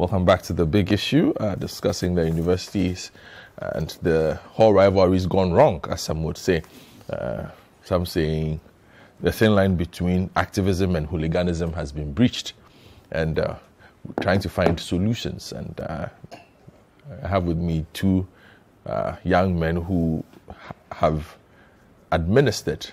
Welcome back to the big issue, discussing the universities and the whole rivalry's gone wrong, as some would say. Some saying the thin line between activism and hooliganism has been breached, and trying to find solutions. And I have with me two young men who have administered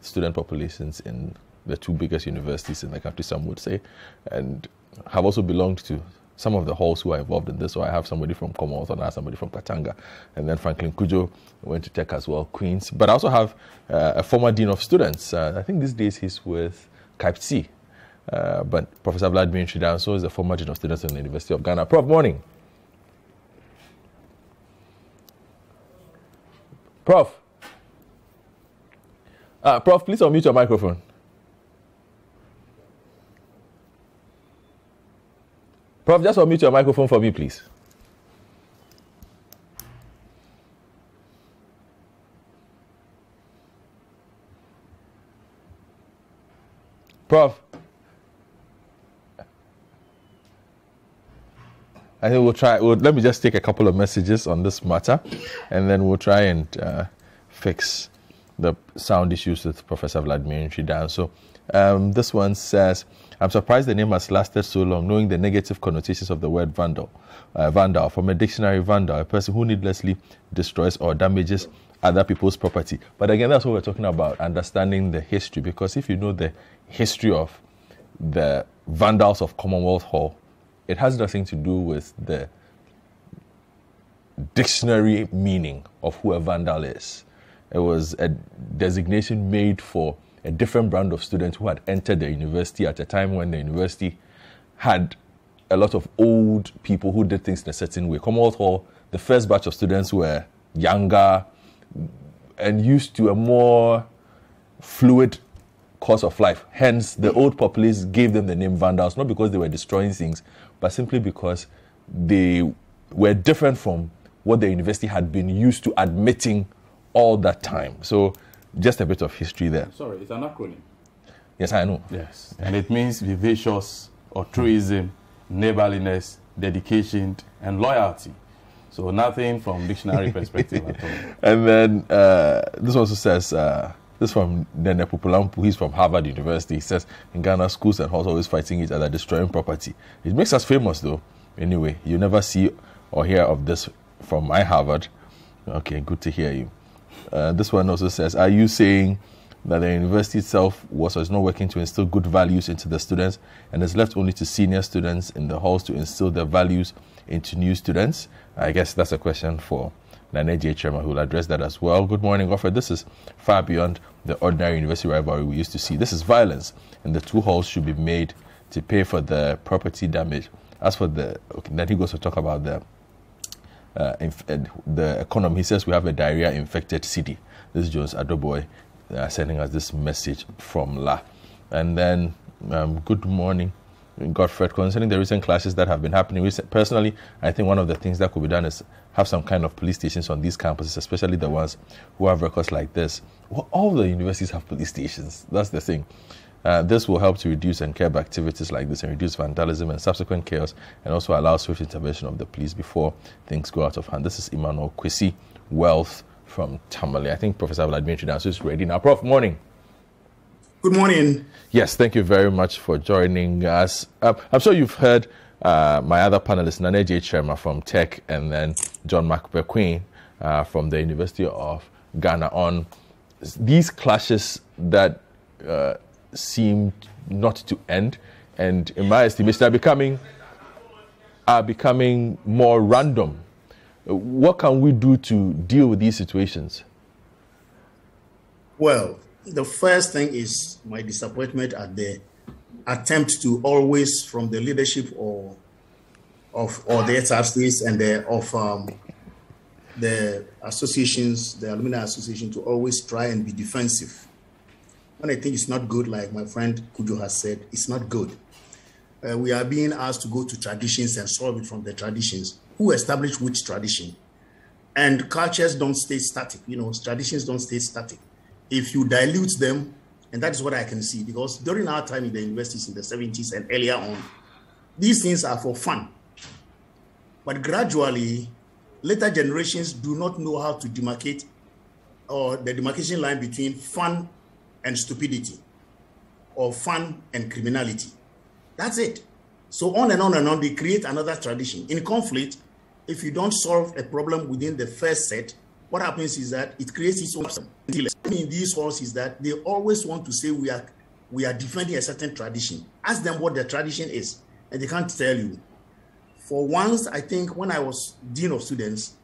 student populations in the two biggest universities in the country, some would say, and have also belonged to some of the halls who are involved in this. So I have somebody from Commonwealth and I have somebody from Katanga, and then Franklin Kujo went to Tech as well, Queens. But I also have a former dean of students. I think these days he's with Citi. But Professor Vladimir Ntridanso is the former dean of students in the University of Ghana. Prof, morning. Prof, please unmute your microphone. Prof, just unmute your microphone for me, please. Prof, I think we'll try. Let me just take a couple of messages on this matter, and then we'll try and fix the sound issues with Professor Vladimir Ntridanso. This one says, I'm surprised the name has lasted so long, knowing the negative connotations of the word vandal. Vandal, from a dictionary, vandal, a person who needlessly destroys or damages other people's property. But again, that's what we're talking about, understanding the history, because if you know the history of the vandals of Commonwealth Hall, it has nothing to do with the dictionary meaning of who a vandal is. It was a designation made for a different brand of students who had entered the university at a time when the university had a lot of old people who did things in a certain way. Commonwealth Hall, the first batch of students were younger and used to a more fluid course of life. Hence, the old populace gave them the name vandals, not because they were destroying things, but simply because they were different from what the university had been used to admitting all that time. So, just a bit of history there. Sorry, it's an acronym. Yes, I know. Yes, and it means vivacious, altruism, neighborliness, dedication, and loyalty. So nothing from dictionary perspective at all. And then this also says, this from Nene Pupulampu, he's from Harvard University. He says, in Ghana, schools and halls always fighting each other, destroying property. It makes us famous though. Anyway, you never see or hear of this from my Harvard. Okay, good to hear you. This one also says, are you saying that the university itself was or is not working to instill good values into the students and is left only to senior students in the halls to instill their values into new students? I guess that's a question for Nane J. Chairman, who will address that as well. Good morning, Offer. This is far beyond the ordinary university rivalry we used to see. This is violence, and the two halls should be made to pay for the property damage. As for the, then he goes to talk about the economy. He says we have a diarrhea-infected city. This is Jones Adoboy sending us this message from La. And then, good morning, Godfrey. Concerning the recent clashes that have been happening, personally, I think one of the things that could be done is have some kind of police stations on these campuses, especially the ones who have records like this. Well, all the universities have police stations. That's the thing. This will help to reduce and curb activities like this and reduce vandalism and subsequent chaos, and also allow swift intervention of the police before things go out of hand. This is Emmanuel Kwesi Wealth from Tamale. I think Professor Vladimir Ntridanso is ready now. Prof, morning. Good morning. Yes, thank you very much for joining us. I'm sure you've heard my other panelists, Nane J. Chairman from Tech, and then John McBequeen from the University of Ghana, on these clashes that seem not to end, and in my estimation are becoming more random. What can we do to deal with these situations? Well, the first thing is my disappointment at the attempt to always, from the leadership of the SRCs and the associations, the alumni association, to always try and be defensive. When I think it's not good, like my friend Kujo has said, it's not good. We are being asked to go to traditions and solve it from the traditions. Who established which tradition? And cultures don't stay static. Traditions don't stay static. If you dilute them, and that is what I can see, because during our time in the universities in the 70s and earlier on, these things are for fun. But gradually, later generations do not know how to demarcate, or the demarcation line between fun and stupidity, or fun and criminality. That's it. So on and on and on, they create another tradition. In conflict, if you don't solve a problem within the first set, what happens is that it creates its own problem. In these halls is that they always want to say we are defending a certain tradition. Ask them what their tradition is, and they can't tell you. For once, I think when I was Dean of Students,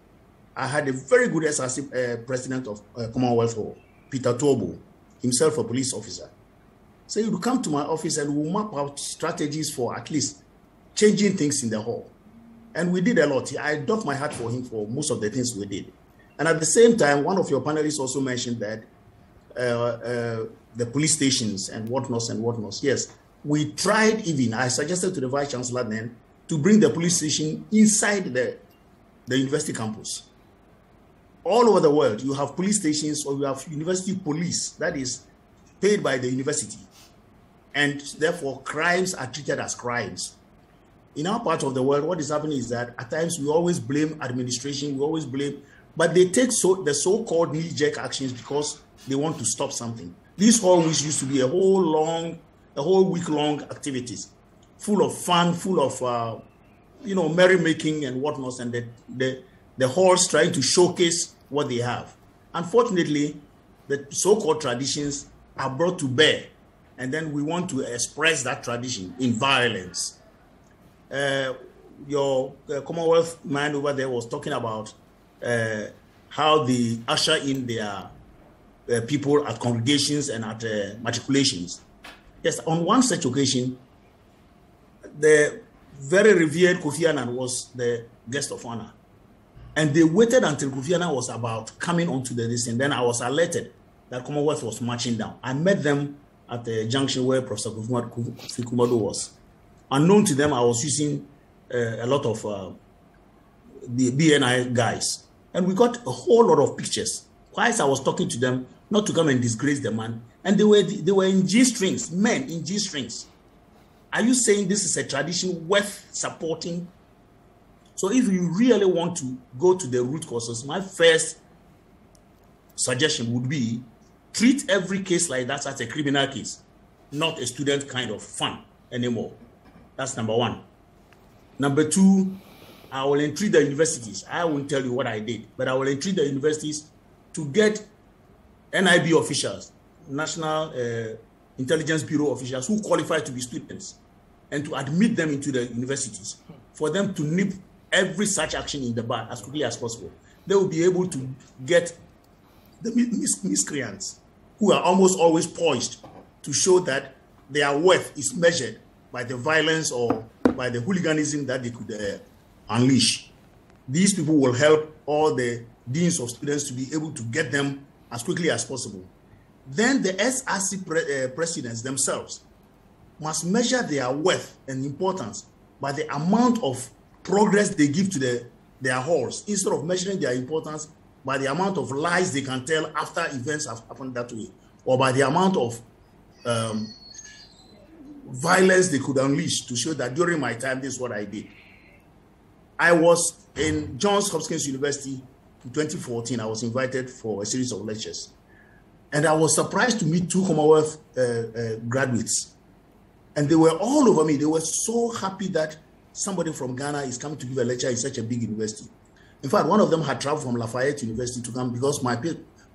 I had a very good SRC president of Commonwealth Hall, Peter Tobo, himself a police officer. So he would come to my office and we'll map out strategies for at least changing things in the hall. And we did a lot. I doffed my hat for him for most of the things we did. And at the same time, one of your panelists also mentioned that the police stations and whatnot. Yes, we tried even, I suggested to the Vice Chancellor then, to bring the police station inside the university campus. All over the world, you have police stations or you have university police that is paid by the university. And therefore, crimes are treated as crimes. In our part of the world, what is happening is that at times we always blame administration, but they take the so-called knee-jerk actions because they want to stop something. These always used to be a whole week-long activities, full of fun, full of merrymaking and whatnot, and the halls trying to showcase what they have. Unfortunately, the so-called traditions are brought to bear, and then we want to express that tradition in violence. Your Commonwealth man over there was talking about how they usher in their people at congregations and at matriculations. Yes, on one such occasion, the very revered Kofi Annan was the guest of honor. And they waited until Kofi Annan was about coming onto the list, and then I was alerted that Commonwealth was marching down. I met them at the junction where Professor Kofi Kumado was. Unknown to them, I was using a lot of the BNI guys. And we got a whole lot of pictures. Whilst I was talking to them, not to come and disgrace the man. And they were in G-strings, men in G-strings. Are you saying this is a tradition worth supporting? So if you really want to go to the root causes, my first suggestion would be treat every case like that as a criminal case, not a student kind of fun anymore. That's number one. Number two, I will entreat the universities. I won't tell you what I did, but I will entreat the universities to get NIB officials, National Intelligence Bureau officials who qualify to be students, and to admit them into the universities, for them to nip every such action in the bud as quickly as possible. They will be able to get the miscreants, who are almost always poised, to show that their worth is measured by the violence or by the hooliganism that they could unleash. These people will help all the deans of students to be able to get them as quickly as possible. Then the SRC presidents themselves must measure their worth and importance by the amount of progress they give to their halls, instead of measuring their importance by the amount of lies they can tell after events have happened that way, or by the amount of violence they could unleash to show that during my time, this is what I did. I was in Johns Hopkins University in 2014. I was invited for a series of lectures. And I was surprised to meet two Commonwealth graduates. And they were all over me. They were so happy that somebody from Ghana is coming to give a lecture in such a big university. In fact, one of them had traveled from Lafayette University to come because my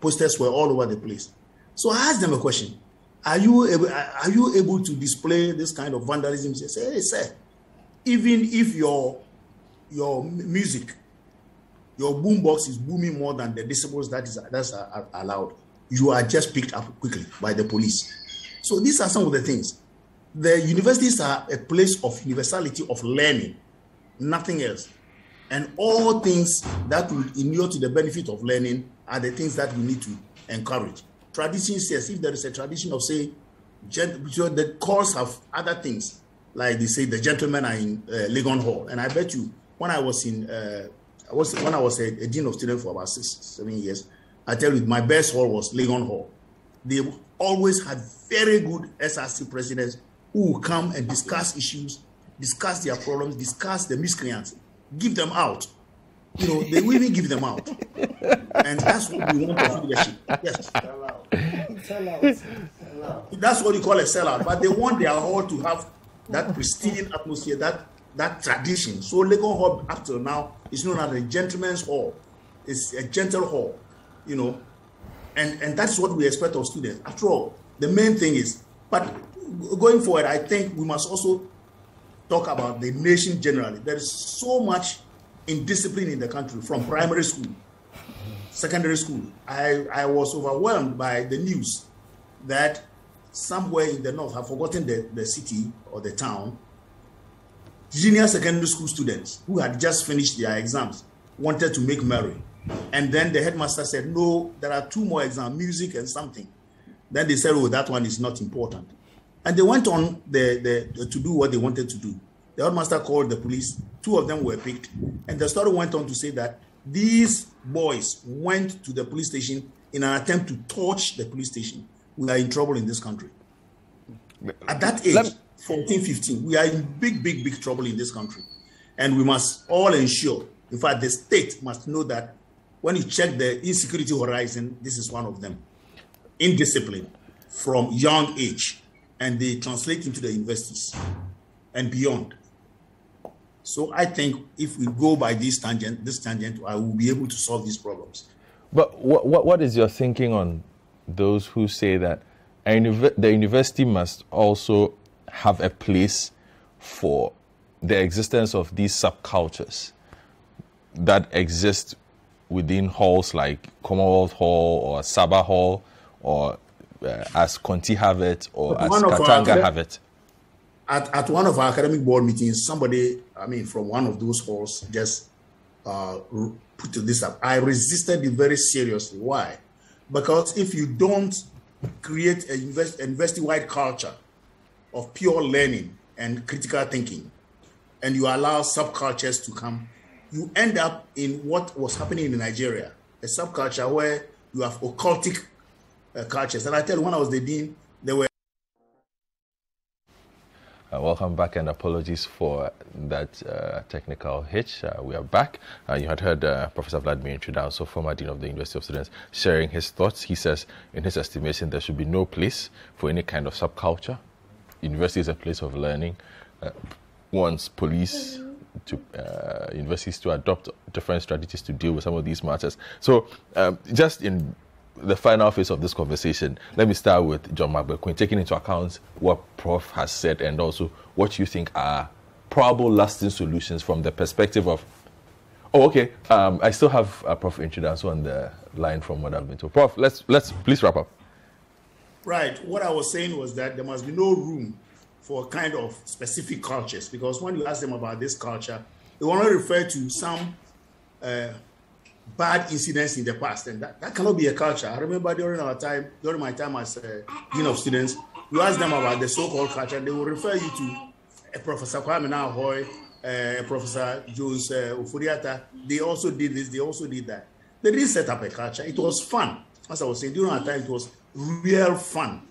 posters were all over the place. So I asked them a question. Are you able to display this kind of vandalism? They said, hey, sir, even if your music, your boombox is booming more than the decibels that's allowed, you are just picked up quickly by the police. So these are some of the things. The universities are a place of universality of learning, nothing else. And all things that will inure to the benefit of learning are the things that we need to encourage. Tradition says, if there is a tradition of, say, the course have other things, like they say the gentlemen are in Legon Hall. And I bet you, when I was a dean of students for about 6-7 years, I tell you, my best hall was Legon Hall. They always had very good SRC presidents who would come and discuss issues, discuss their problems, discuss the miscreants. give them out. You know, they will even give them out. And that's what we want of leadership. Yes. Sell out. That's what you call a sellout. But they want their hall to have that pristine atmosphere, that tradition. So Legon Hall, up till now, is known as a gentleman's hall. It's a gentle hall, you know. And that's what we expect of students. After all, the main thing is, but going forward, I think we must also talk about the nation generally. There is so much indiscipline in the country, from primary school, secondary school. I was overwhelmed by the news that somewhere in the north, I've forgotten the city or the town, junior secondary school students who had just finished their exams wanted to make merry. And then the headmaster said, no, there are 2 more exams, music and something. Then they said, oh, that one is not important. And they went on to do what they wanted to do. The headmaster called the police. 2 of them were picked. And the story went on to say that these boys went to the police station in an attempt to torch the police station. We are in trouble in this country. At that age, 14, 15, we are in big trouble in this country. And we must all ensure, in fact, the state must know that when you check the insecurity horizon, this is one of them. Indiscipline from young age, and they translate into the universities and beyond. So I think if we go by this tangent, I will be able to solve these problems. But what is your thinking on those who say that the university must also have a place for the existence of these subcultures that exist within halls like Commonwealth Hall or Sabah Hall, or as Conti have it, or as Katanga have it? At one of our academic board meetings, somebody, from one of those halls just put this up. I resisted it very seriously. Why? Because if you don't create a university-wide culture of pure learning and critical thinking, and you allow subcultures to come, you end up in what was happening in Nigeria, a subculture where you have occultic cultures. And I tell you, when I was the dean, there were... Welcome back, and apologies for that technical hitch. We are back. You had heard Professor Vladimir Intridanso, former Dean of the University of Students, sharing his thoughts. He says, in his estimation, there should be no place for any kind of subculture. University is a place of learning. Wants police to universities to adopt different strategies to deal with some of these matters. So just in the final phase of this conversation, let me start with John McBequin, taking into account what Prof has said and also what you think are probable lasting solutions from the perspective of... Oh, okay. I still have Prof Intridanso on the line from what I've been told. Prof, let's please wrap up. Right. What I was saying was that there must be no room for kind of specific cultures, because when you ask them about this culture, they want to refer to some bad incidents in the past, and that cannot be a culture. I remember during my time as Dean of Students, you ask them about the so-called culture, they will refer you to Professor Kwame Nahoy, Professor Jose Ofuriata. They also did this, they also did that. They didn't set up a culture. It was fun. As I was saying, during our time, it was real fun.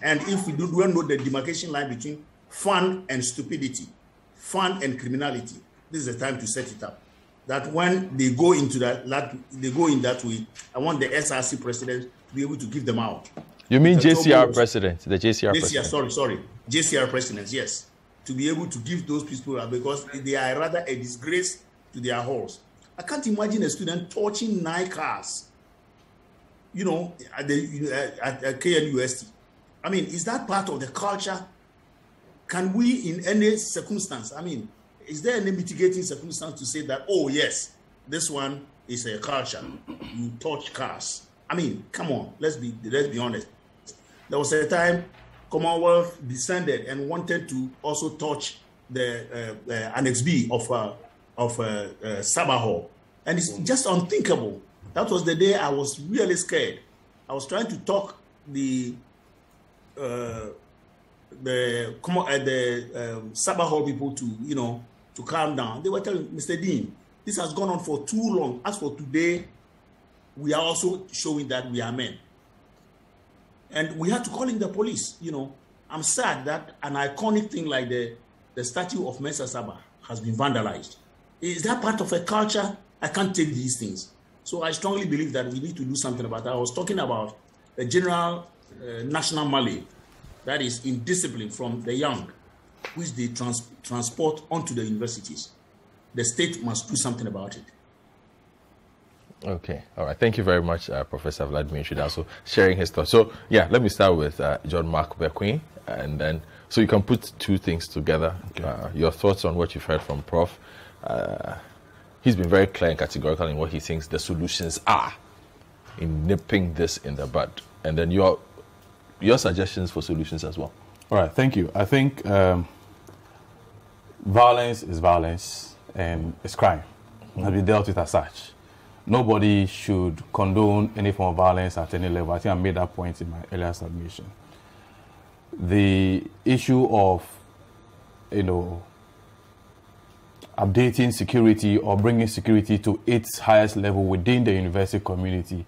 And if we don't know the demarcation line between fun and stupidity, fun and criminality, this is the time to set it up. That when they go into they go in that way, I want the SRC president to be able to give them out. You mean JCR president, the JCR president? Sorry. JCR presidents, yes. To be able to give those people out, because they are rather a disgrace to their halls. I can't imagine a student torching 9 cars, at KNUST. Is that part of the culture? Can we, in any circumstance, is there any mitigating circumstance to say that, oh, yes, this one is a culture, you torch cars? Come on, let's be honest. There was a time Commonwealth descended and wanted to also torch the Annex B of Sabah Hall. And it's just unthinkable. That was the day I was really scared. I was trying to talk the Sabah Hall people to calm down. They were telling Mr. Dean, this has gone on for too long. As for today, we are also showing that we are men. And we had to call in the police. I'm sad that an iconic thing like the statue of Mesa Sabah has been vandalized. Is that part of a culture? I can't take these things. So I strongly believe that we need to do something about that. I was talking about a general national malady that is indiscipline from the young, which they transport onto the universities. The state must do something about it. Okay, all right. Thank you very much, Professor Vladimir Shida, also sharing his thoughts. So, yeah, let me start with John Mark Bequin, and then so you can put two things together. Okay. Your thoughts on what you've heard from Prof. He's been very clear and categorical in what he thinks the solutions are in nipping this in the bud, and then your suggestions for solutions as well. All right, thank you. I think violence is violence and it's crime. It has been dealt with as such. Nobody should condone any form of violence at any level. I think I made that point in my earlier submission. The issue of, updating security or bringing security to its highest level within the university community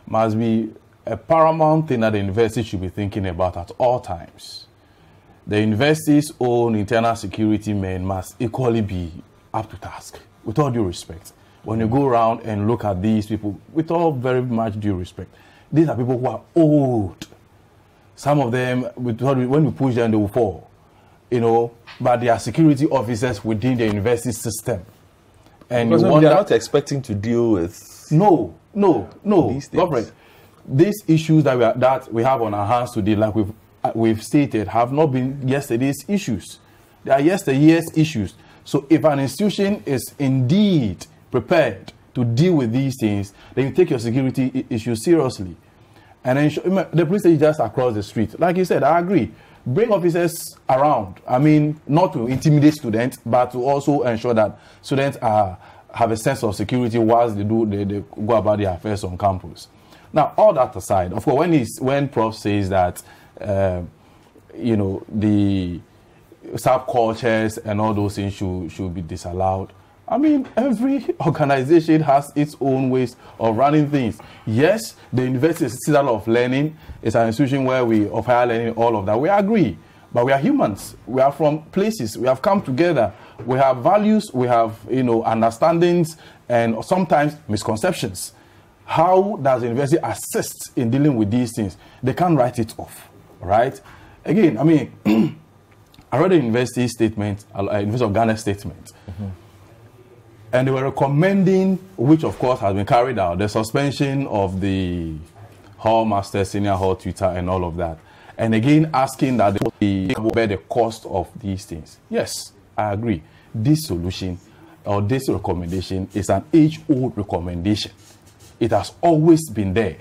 must be a paramount thing that the university should be thinking about at all times. The university's own internal security men must equally be up to task, with all due respect. When you go around and look at these people, with all very much due respect, these are people who are old. Some of them, when you push them, they will fall. But they are security officers within the university system. And because they are not expecting to deal with... No. These issues that we have on our hands today, like we've stated, have not been yesterday's issues. They are yesterday's issues. So if an institution is indeed prepared to deal with these things, then you take your security issues seriously. And then the police is just across the street. Like you said, I agree. Bring officers around. I mean, not to intimidate students, but to also ensure that students have a sense of security whilst they go about their affairs on campus. Now, all that aside, of course, when Prof says that, the subcultures and all those things should be disallowed, I mean, every organization has its own ways of running things. Yes, the university is a citadel of learning. It's an institution where we offer higher learning, all of that. We agree. But we are humans. We are from places. We have come together. We have values. We have, understandings and sometimes misconceptions. How does the university assist in dealing with these things? They can't write it off, right? Again, I mean, I read the university statement, University of Ghana statement. Mm-hmm. And they were recommending, which of course has been carried out, the suspension of the hall master, senior hall tutor, and all of that. And again, asking that they bear the cost of these things. Yes, I agree. This solution or this recommendation is an age-old recommendation. It has always been there.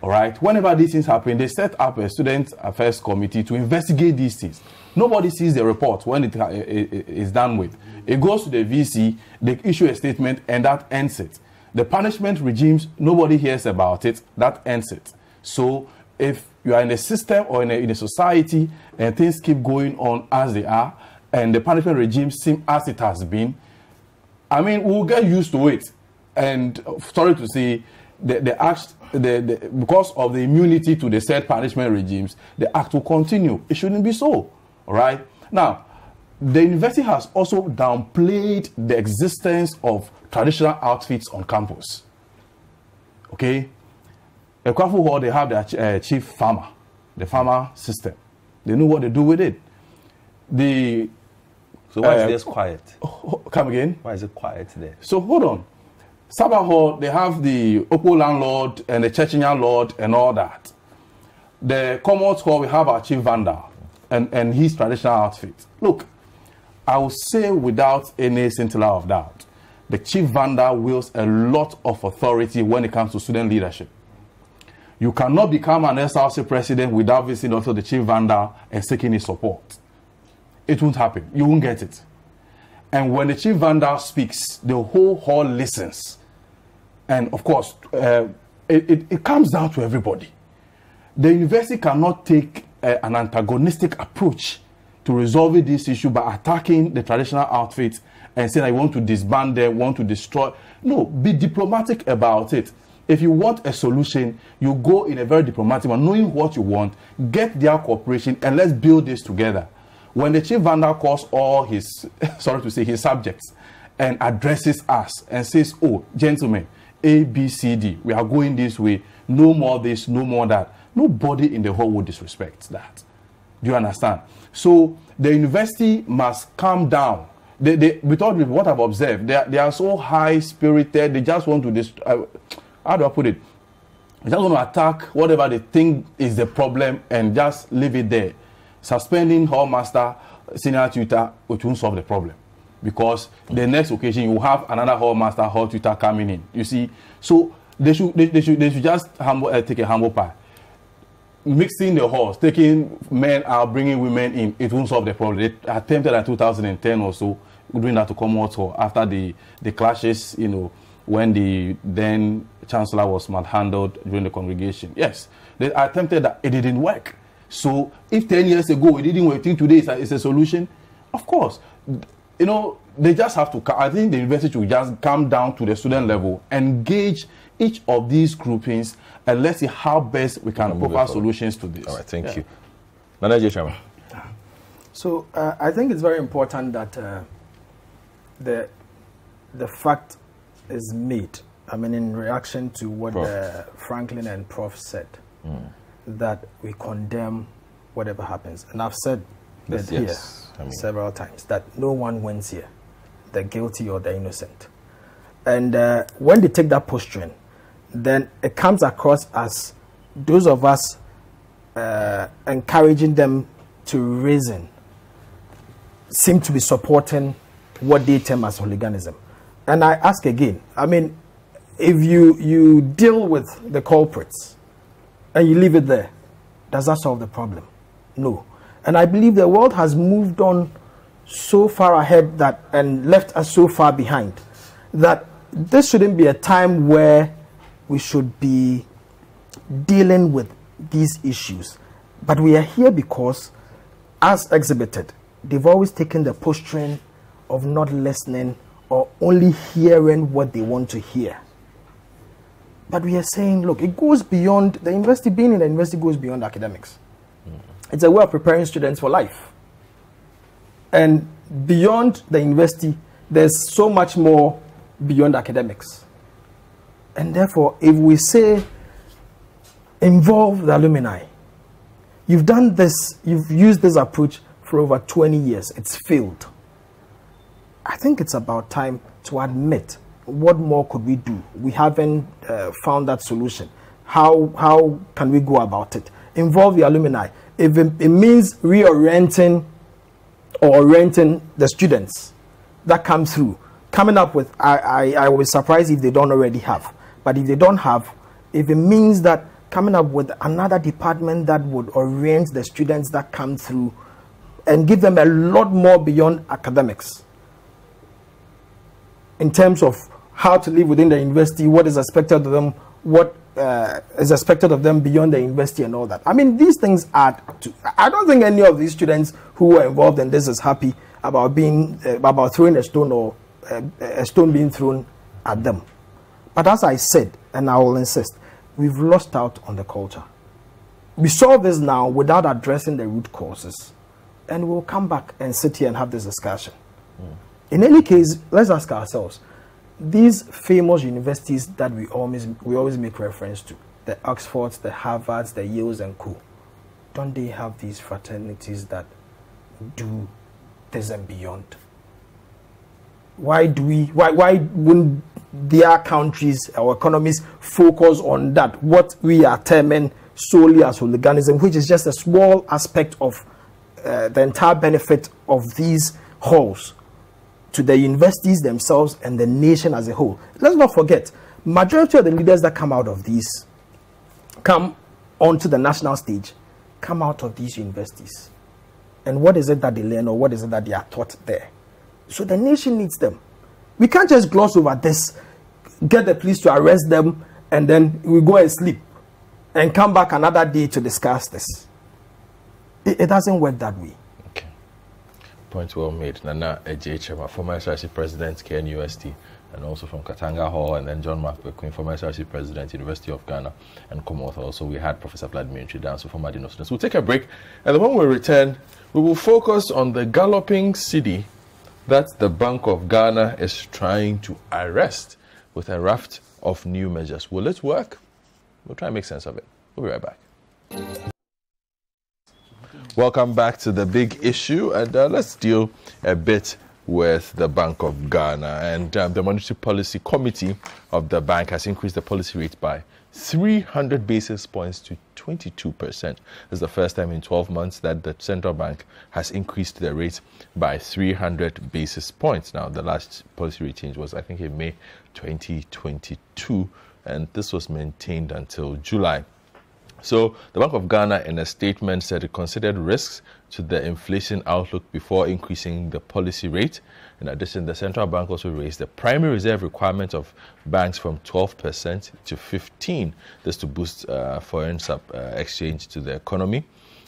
All right. Whenever these things happen, they set up a student affairs committee to investigate these things. Nobody sees the report when it is done with. It goes to the VC, they issue a statement, and that ends it. The punishment regimes, nobody hears about it, that ends it. So if you are in a system or in a society and things keep going on as they are, and the punishment regime seems as it has been, I mean, we'll get used to it. And sorry to say, because of the immunity to the said punishment regimes, the act will continue. It shouldn't be so. All right. Now, the university has also downplayed the existence of traditional outfits on campus. Okay. At Kwafu Hall, they have their chief farmer, the farmer system. They know what they do with it. So why is this quiet? Come again? Why is it quiet there? So hold on. Sabah Hall, they have the Opo landlord and the Chechinya lord and all that. The Commons Hall, we have our chief vandal and his traditional outfit. Look, I will say without any scintilla of doubt, the chief vandal wields a lot of authority when it comes to student leadership. You cannot become an SRC president without visiting also the chief vandal and seeking his support. It won't happen. You won't get it. And when the chief vandal speaks, the whole hall listens. And of course, it comes down to everybody. The university cannot take an antagonistic approach to resolving this issue by attacking the traditional outfits and saying, I want to disband them, want to destroy. No, be diplomatic about it. If you want a solution, you go in a very diplomatic one, knowing what you want, get their cooperation, and let's build this together. When the chief vandal calls all his, sorry to say, his subjects and addresses us and says, oh, gentlemen, A, B, C, D, we are going this way, no more this, no more that. Nobody in the hall would disrespect that. Do you understand? So the university must calm down. With all what I've observed, they are so high-spirited, they just want to, how do I put it? They just want to attack whatever they think is the problem and just leave it there. Suspending hall master, senior tutor, which won't solve the problem. Because the next occasion you have another hall master, hall tutor coming in. You see, so they should just take a humble pie. Mixing the halls, taking men out, bringing women in, it won't solve the problem. They attempted in 2010 or so, doing that to Commonwealth Hall after the clashes, you know, when the then chancellor was malhandled during the congregation. Yes, they attempted that, it didn't work. So if 10 years ago it didn't work, think today is a solution, of course, you know, they just have to, I think the university should just come down to the student level, engage each of these groupings, and let's see how best we can provide solutions to this. All right, thank you. Manager Chairman. So I think it's very important that the fact is made. I mean, in reaction to what Franklin and Prof said, that we condemn whatever happens. And I've said that here several times, that no one wins here, the guilty or the innocent. And when they take that posturing, then it comes across as those of us encouraging them to reason seem to be supporting what they term as hooliganism. And I ask again, I mean, if you deal with the culprits and you leave it there, does that solve the problem? No. And I believe the world has moved on so far ahead that and left us so far behind that this shouldn't be a time where we should be dealing with these issues. But we are here because, as exhibited, they've always taken the posturing of not listening or only hearing what they want to hear. But we are saying, look, it goes beyond, the university, being in the university goes beyond academics. It's a way of preparing students for life. And beyond the university, there's so much more beyond academics. And therefore, if we say, involve the alumni, you've done this, you've used this approach for over 20 years, it's failed. I think it's about time to admit, what more could we do? We haven't found that solution. How can we go about it? Involve the alumni. If it means reorienting or renting the students that come through, coming up with, I was surprised if they don't already have. But if they don't have, if it means that coming up with another department that would orient the students that come through and give them a lot more beyond academics in terms of how to live within the university, what is expected of them, what is expected of them beyond the university and all that. I mean, these things add to, I don't think any of these students who were involved in this is happy about being, about throwing a stone or a stone being thrown at them. But as I said, and I will insist, we've lost out on the culture. We solve this now without addressing the root causes. And we'll come back and sit here and have this discussion. In any case, let's ask ourselves, these famous universities that we always make reference to, the Oxfords, the Harvards, the Yales and co., don't they have these fraternities that do this and beyond? Why wouldn't their countries, our economies, focus on that, what we are terming solely as hooliganism, which is just a small aspect of the entire benefit of these halls to the universities themselves and the nation as a whole. Let's not forget, majority of the leaders that come out of these, come onto the national stage, come out of these universities. And what is it that they learn, or what is it that they are taught there? So the nation needs them. We can't just gloss over this, get the police to arrest them, and then we go and sleep and come back another day to discuss this. It doesn't work that way. Okay. Point well made. Nana Ecg, former SRC president, KNUST, and also from Katanga Hall, and then John Mark Bequin, former SRC president, University of Ghana, and Commonwealth. Also, we had Professor Vladimir Nchidan, so former Dean of Students. We'll take a break, and then when we return, we will focus on the galloping Citi that the Bank of Ghana is trying to arrest with a raft of new measures. Will it work? We'll try and make sense of it. We'll be right back. Welcome back to the big issue, and let's deal a bit with the Bank of Ghana. And the Monetary Policy Committee of the bank has increased the policy rate by 300 basis points to 22%. This is the first time in 12 months that the central bank has increased the rate by 300 basis points. Now, the last policy rate change was, I think, in May 2022, and this was maintained until July. So the Bank of Ghana, in a statement, said it considered risks to the inflation outlook before increasing the policy rate. In addition, the central bank also raised the primary reserve requirement of banks from 12% to 15%. This to boost foreign exchange to the economy.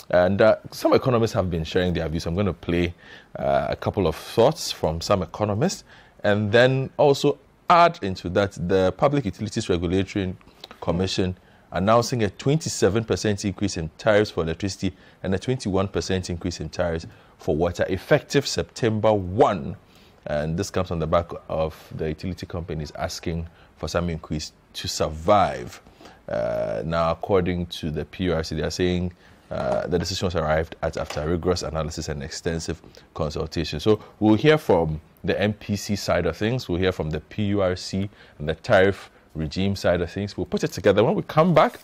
And some economists have been sharing their views. I'm going to play a couple of thoughts from some economists, and then also add into that the Public Utilities Regulatory Commission announcing a 27% increase in tariffs for electricity and a 21% increase in tariffs for water effective September 1. And this comes on the back of the utility companies asking for some increase to survive. Now, according to the PURC, they are saying the decision was arrived at after rigorous analysis and extensive consultation. So we'll hear from the MPC side of things, we'll hear from the PURC and the tariff regime side of things. We'll put it together. When we come back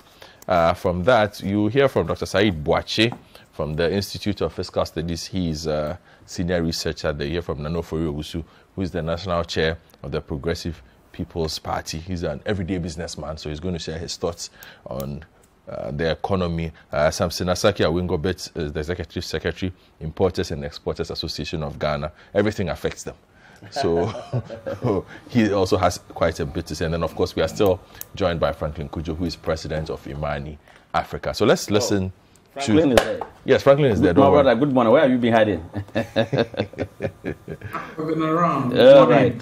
from that, you'll hear from Dr. Said Boache from the Institute of Fiscal Studies. He's a senior researcher there. You hear from Nanofori Owusu, who is the national chair of the Progressive People's Party. He's an everyday businessman, so he's going to share his thoughts on the economy. Samson Asaki Awingobet is the Executive Secretary, Importers and Exporters Association of Ghana. Everything affects them. So he also has quite a bit to say. And then, of course, we are still joined by Franklin Kujo, who is president of Imani Africa. So let's listen Franklin is there. Yes, Franklin is there. My brother, good morning. Where have you been hiding? I've been around.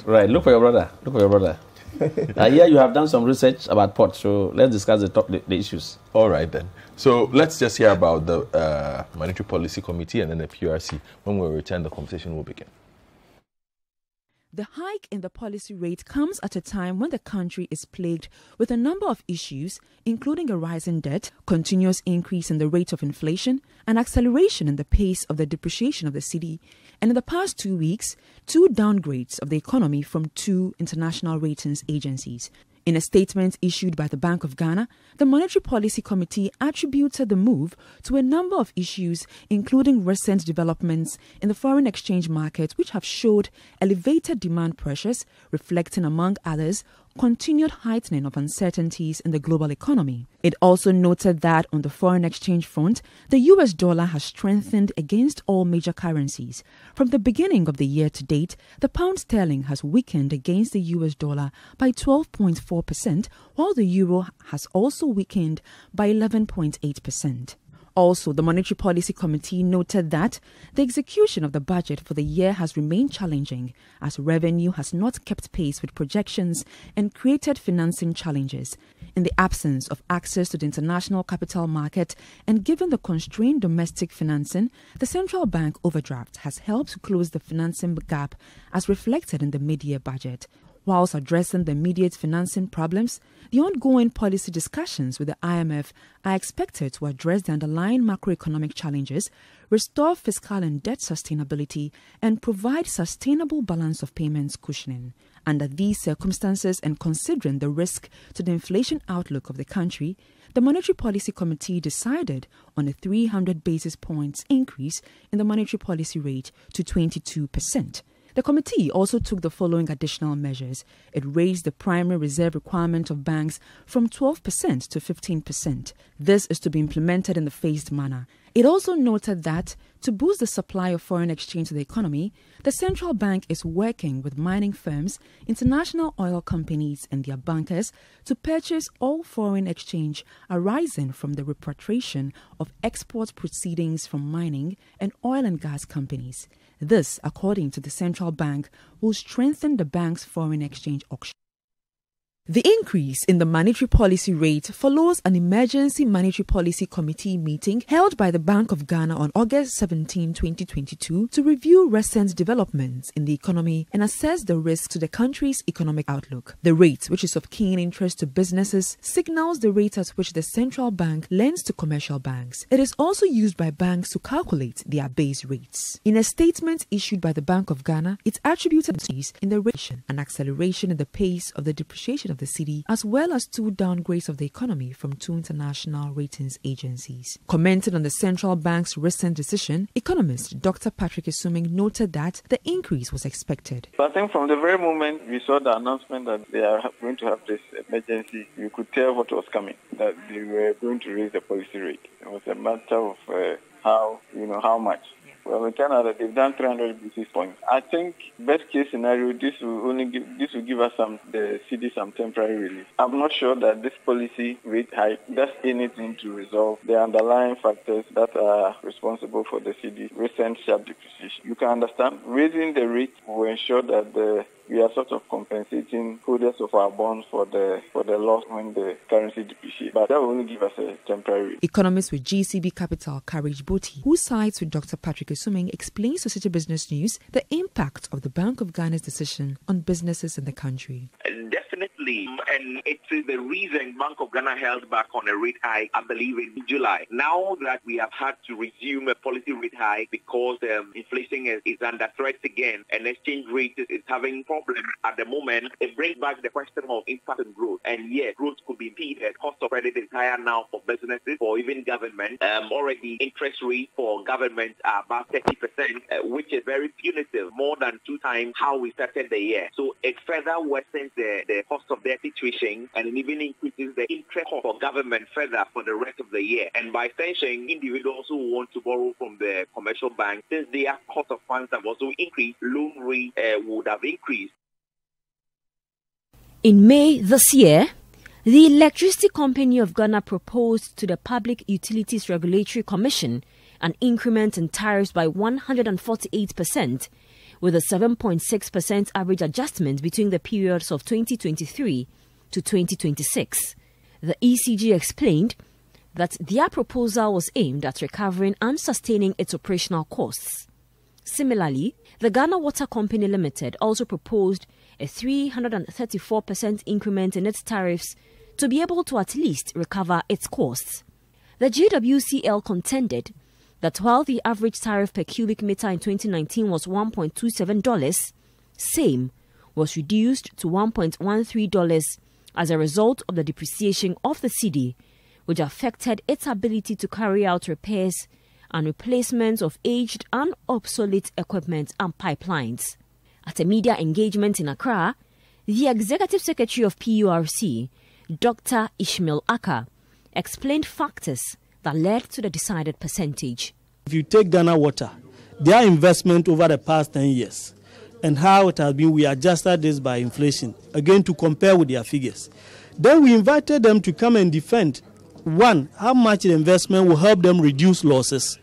Right. Look for your brother. Here you have done some research about port, so let's discuss the issues. All right, then. So let's just hear about the Monetary Policy Committee and then the PRC. When we return, the conversation will begin. The hike in the policy rate comes at a time when the country is plagued with a number of issues, including a rising debt, continuous increase in the rate of inflation, an acceleration in the pace of the depreciation of the cedi, and in the past 2 weeks, 2 downgrades of the economy from 2 international ratings agencies. In a statement issued by the Bank of Ghana, the Monetary Policy Committee attributed the move to a number of issues, including recent developments in the foreign exchange market, which have showed elevated demand pressures, reflecting, among others, continued heightening of uncertainties in the global economy. It also noted that on the foreign exchange front, the US dollar has strengthened against all major currencies. From the beginning of the year to date, the pound sterling has weakened against the US dollar by 12.4%, while the euro has also weakened by 11.8%. Also, the Monetary Policy Committee noted that the execution of the budget for the year has remained challenging, as revenue has not kept pace with projections and created financing challenges. In the absence of access to the international capital market and given the constrained domestic financing, the central bank overdraft has helped to close the financing gap as reflected in the mid-year budget. Whilst addressing the immediate financing problems, the ongoing policy discussions with the IMF are expected to address the underlying macroeconomic challenges, restore fiscal and debt sustainability, and provide sustainable balance of payments cushioning. Under these circumstances and considering the risk to the inflation outlook of the country, the Monetary Policy Committee decided on a 300 basis points increase in the monetary policy rate to 22%. The committee also took the following additional measures. It raised the primary reserve requirement of banks from 12% to 15%. This is to be implemented in the phased manner. It also noted that to boost the supply of foreign exchange to the economy, the central bank is working with mining firms, international oil companies and their bankers to purchase all foreign exchange arising from the repatriation of export proceedings from mining and oil and gas companies. This, according to the central bank, will strengthen the bank's foreign exchange auction. The increase in the monetary policy rate follows an emergency monetary policy committee meeting held by the Bank of Ghana on August 17, 2022 to review recent developments in the economy and assess the risks to the country's economic outlook. The rate, which is of keen interest to businesses, signals the rate at which the central bank lends to commercial banks. It is also used by banks to calculate their base rates. In a statement issued by the Bank of Ghana, it attributed the increase in the rate an acceleration in the pace of the depreciation of the cedi, as well as 2 downgrades of the economy from 2 international ratings agencies. Commenting on the central bank's recent decision, economist Dr. Patrick Esuming noted that the increase was expected. I think from the very moment we saw the announcement that they are going to have this emergency, you could tell what was coming, that they were going to raise the policy rate. It was a matter of how much. Well, in Canada, they've done 300 basis points. I think best case scenario, this will give us the cedi some temporary relief. I'm not sure that this policy rate hike does anything to resolve the underlying factors that are responsible for the cedi recent sharp depreciation. You can understand, raising the rate will ensure that we are sort of compensating holders of our bonds for the loss when the currency depreciates. But that will only give us a temporary. Economist with GCB Capital, Courage Boti, who sides with Dr. Patrick Esuming, explains to Citi Business News the impact of the Bank of Ghana's decision on businesses in the country. Definitely, and it's the reason Bank of Ghana held back on a rate hike, I believe, in July. Now that we have had to resume a policy rate hike because inflation is under threat again and exchange rate is having problems at the moment, it brings back the question of impact on growth. And yes, growth could be impeded. Cost of credit is higher now for businesses or even government. Already interest rates for government are about 30%, which is very punitive, more than 2 times how we started the year. So it further worsens the cost of their situation and it even increases the interest for government further for the rest of the year. And by extension, individuals who want to borrow from the commercial bank, since their cost of funds have also increased, loan rate would have increased. In May this year, the Electricity Company of Ghana proposed to the Public Utilities Regulatory Commission an increment in tariffs by 148%, with a 7.6% average adjustment between the periods of 2023 to 2026. The ECG explained that their proposal was aimed at recovering and sustaining its operational costs. Similarly, the Ghana Water Company Limited also proposed a 334% increment in its tariffs to be able to at least recover its costs. The GWCL contended that while the average tariff per cubic meter in 2019 was $1.27, same was reduced to $1.13 as a result of the depreciation of the cedi, which affected its ability to carry out repairs and replacements of aged and obsolete equipment and pipelines. At a media engagement in Accra, the Executive Secretary of PURC, Dr. Ishmael Aka, explained factors that led to the decided percentage. If you take Ghana Water, their investment over the past 10 years and how it has been, we adjusted this by inflation, again to compare with their figures. Then we invited them to come and defend, one, how much the investment will help them reduce losses,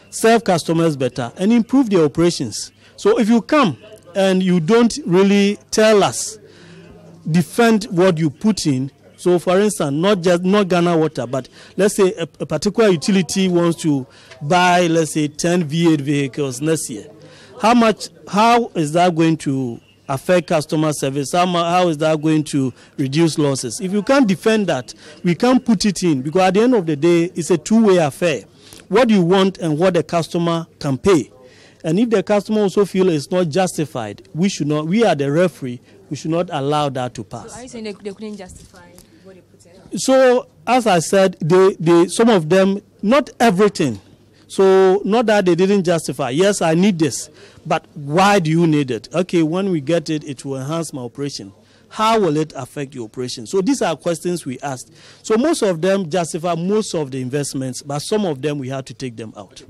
serve customers better, and improve their operations. So if you come and you don't really tell us, defend what you put in. So for instance, not Ghana Water, but let's say a particular utility wants to buy, let's say 10 V8 vehicles next year. How is that going to affect customer service? How is that going to reduce losses? If you can't defend that, we can't put it in, because at the end of the day, it's a two-way affair. What you want and what the customer can pay. And if the customer also feels it's not justified, we are the referee, we should not allow that to pass. So are you saying they couldn't justify what they put in? So, as I said, some of them, not everything. So, not that they didn't justify. Yes, I need this, but why do you need it? Okay, when we get it, it will enhance my operation. How will it affect your operation? So, these are questions we asked. So, most of them justify most of the investments, but some of them we had to take them out.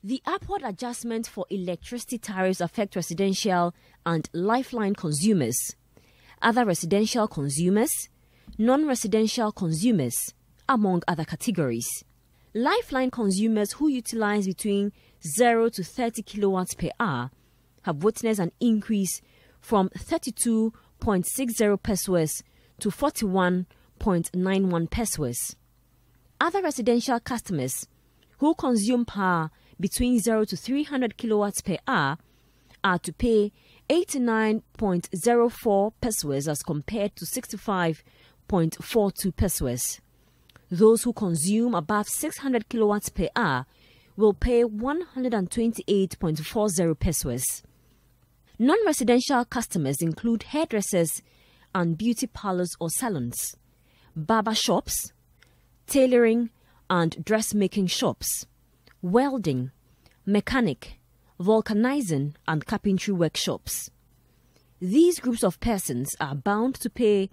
The upward adjustment for electricity tariffs affect residential and Lifeline consumers, other residential consumers, non-residential consumers, among other categories. Lifeline consumers who utilize between 0 to 30 kilowatts per hour have witnessed an increase from 32.60 pesos to 41.91 pesos. Other residential customers who consume power between 0 to 300 kilowatts per hour are to pay 89.04 pesos as compared to 65.42 pesos. Those who consume above 600 kilowatts per hour will pay 128.40 pesos. Non-residential customers include hairdressers and beauty parlors or salons, barber shops, tailoring and dressmaking shops, welding, mechanic, vulcanizing and carpentry workshops. These groups of persons are bound to pay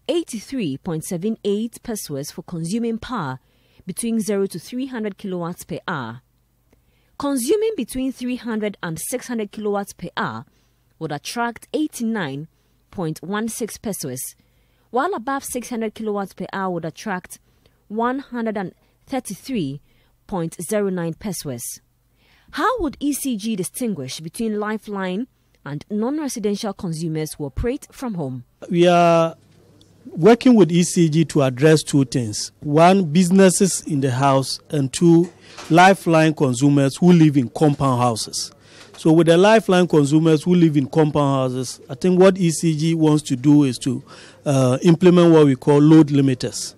83.78 pesos for consuming power between 0 to 300 kilowatts per hour. Consuming between 300 and 600 kilowatts per hour would attract 89.16 pesos, while above 600 kilowatts per hour would attract 133.09 pesos. How would ECG distinguish between Lifeline and non-residential consumers who operate from home? We are working with ECG to address two things. One, businesses in the house, and two, Lifeline consumers who live in compound houses. So with the Lifeline consumers who live in compound houses, I think what ECG wants to do is to implement what we call load limiters.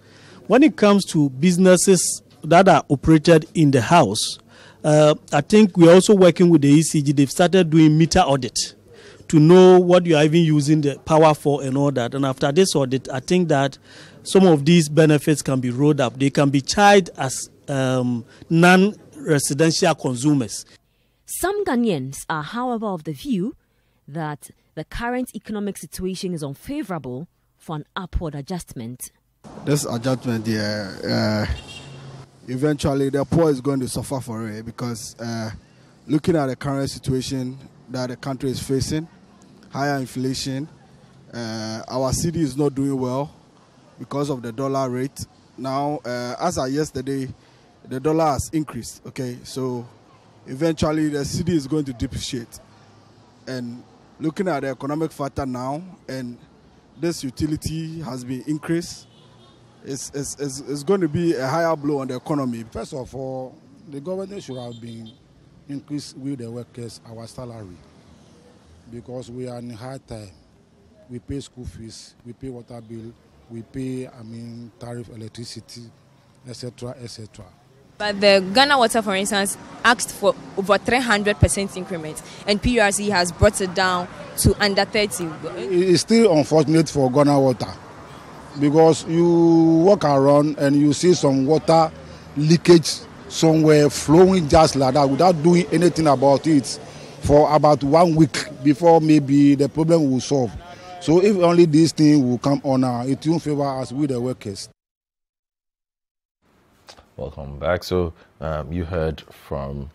When it comes to businesses that are operated in the house, I think we're also working with the ECG. They've started doing meter audit to know what you are even using the power for and all that. And after this audit, I think that some of these benefits can be rolled up. They can be charged as non-residential consumers. Some Ghanaians are, however, of the view that the current economic situation is unfavorable for an upward adjustment. This adjustment, eventually the poor is going to suffer for it because looking at the current situation that the country is facing, higher inflation, our city is not doing well because of the dollar rate. Now, as of yesterday, the dollar has increased, okay? So eventually the city is going to depreciate. And looking at the economic factor now, and this utility has been increased, it's going to be a higher blow on the economy. First of all, the government should have been increased with the workers our salary, because we are in hard time. We pay school fees, we pay water bill, we pay tariff, electricity, etc., etc. But the Ghana Water, for instance, asked for over 300% increment, and PRC has brought it down to under 30. It's still unfortunate for Ghana Water, because you walk around and you see some water leakage somewhere flowing just like that without doing anything about it for about 1 week before maybe the problem will solve. So if only this thing will come on now, it will favor us with the workers. Welcome back. So you heard from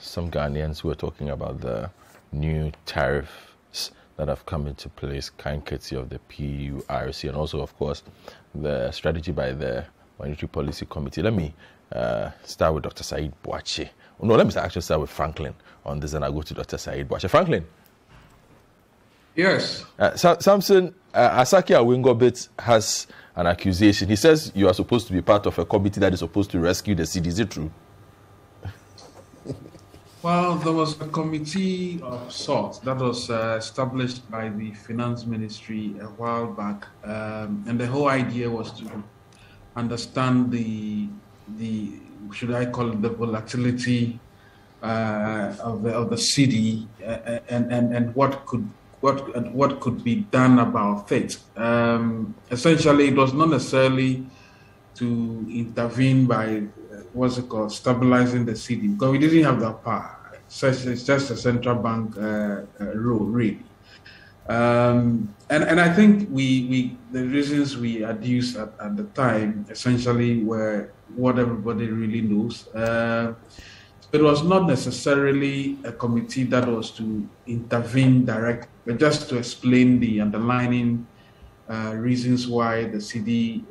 some Ghanaians who were talking about the new tariffs that have come into place, kind courtesy of the PURC, and also, of course, the strategy by the Monetary Policy Committee. Let me start with Dr. Said Boache. No, let me actually start with Franklin on this, and I'll go to Dr. Said Boache. Franklin. Yes. Samson, Asaki Awingobit has an accusation. He says you are supposed to be part of a committee that is supposed to rescue the city. Is it true? Well, there was a committee of sorts that was established by the Finance Ministry a while back, and the whole idea was to understand the should I call it the volatility of the city and what could be done about it. Essentially, it was not necessarily to intervene by stabilizing the city, because we didn't have that power. It's just a central bank rule, really. And I think the reasons we adduced at the time essentially were what everybody really knows. It was not necessarily a committee that was to intervene directly, but just to explain the underlying reasons why the city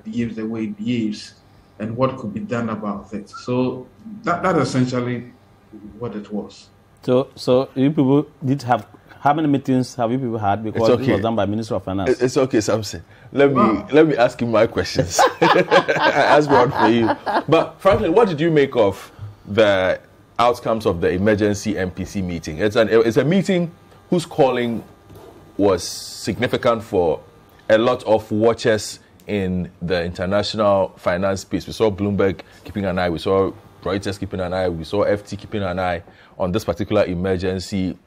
behaves the way it behaves and what could be done about it. So that essentially what it was. So you people did have How many meetings have you people had? Because okay. It was done by Minister of Finance. It's okay, Samson. Let me ask you my questions. I asked one for you. But Franklin, what did you make of the outcomes of the emergency MPC meeting? It's a meeting whose calling was significant for a lot of watchers in the international finance space. We saw Bloomberg keeping an eye, we saw Reuters keeping an eye, we saw FT keeping an eye on this particular emergency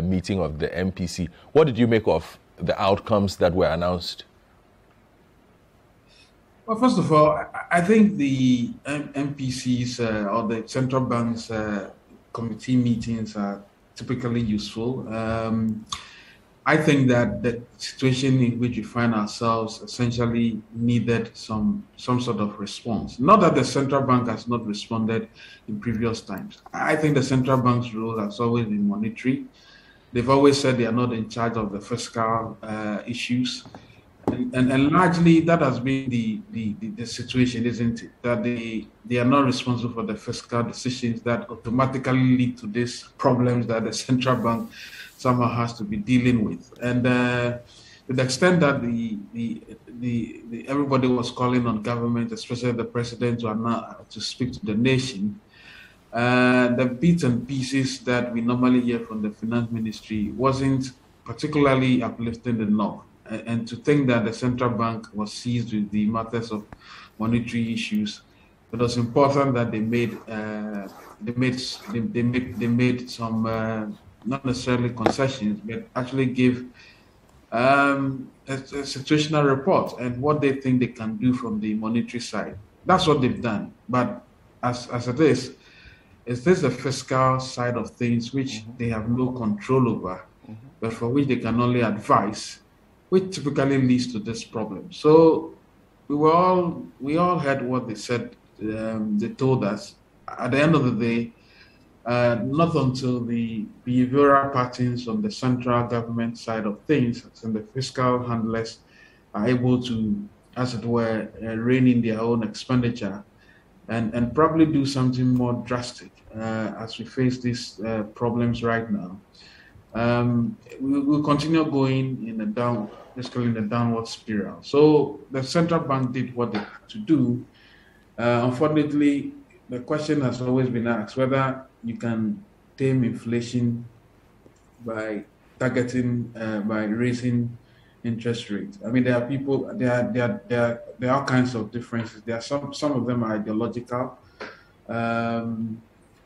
meeting of the MPC. What did you make of the outcomes that were announced? Well, first of all, I think the MPCs or the central bank's committee meetings are typically useful. I think that the situation in which we find ourselves essentially needed some sort of response. Not that the central bank has not responded in previous times. I think the central bank's role has always been monetary. They've always said they are not in charge of the fiscal issues. And largely that has been the situation, isn't it? That they are not responsible for the fiscal decisions that automatically lead to these problems that the central bank somehow has to be dealing with. And to the extent that everybody was calling on government, especially the president, to speak to the nation, the bits and pieces that we normally hear from the finance ministry wasn't particularly uplifting enough. And to think that the central bank was seized with the matters of monetary issues, it was important that they made some not necessarily concessions, but actually give a situational report and what they think they can do from the monetary side. That's what they've done. But as it is this the fiscal side of things which they have no control over, but for which they can only advise, which typically leads to this problem. So we all heard what they said. They told us. At the end of the day, not until the behavioral patterns on the central government side of things and the fiscal handlers are able to, as it were, rein in their own expenditure and probably do something more drastic as we face these problems right now. We'll continue going in a downward spiral. So the central bank did what they had to do. Unfortunately, the question has always been asked whether you can tame inflation by by raising interest rates. I mean, there are all kinds of differences. There are some of them are ideological.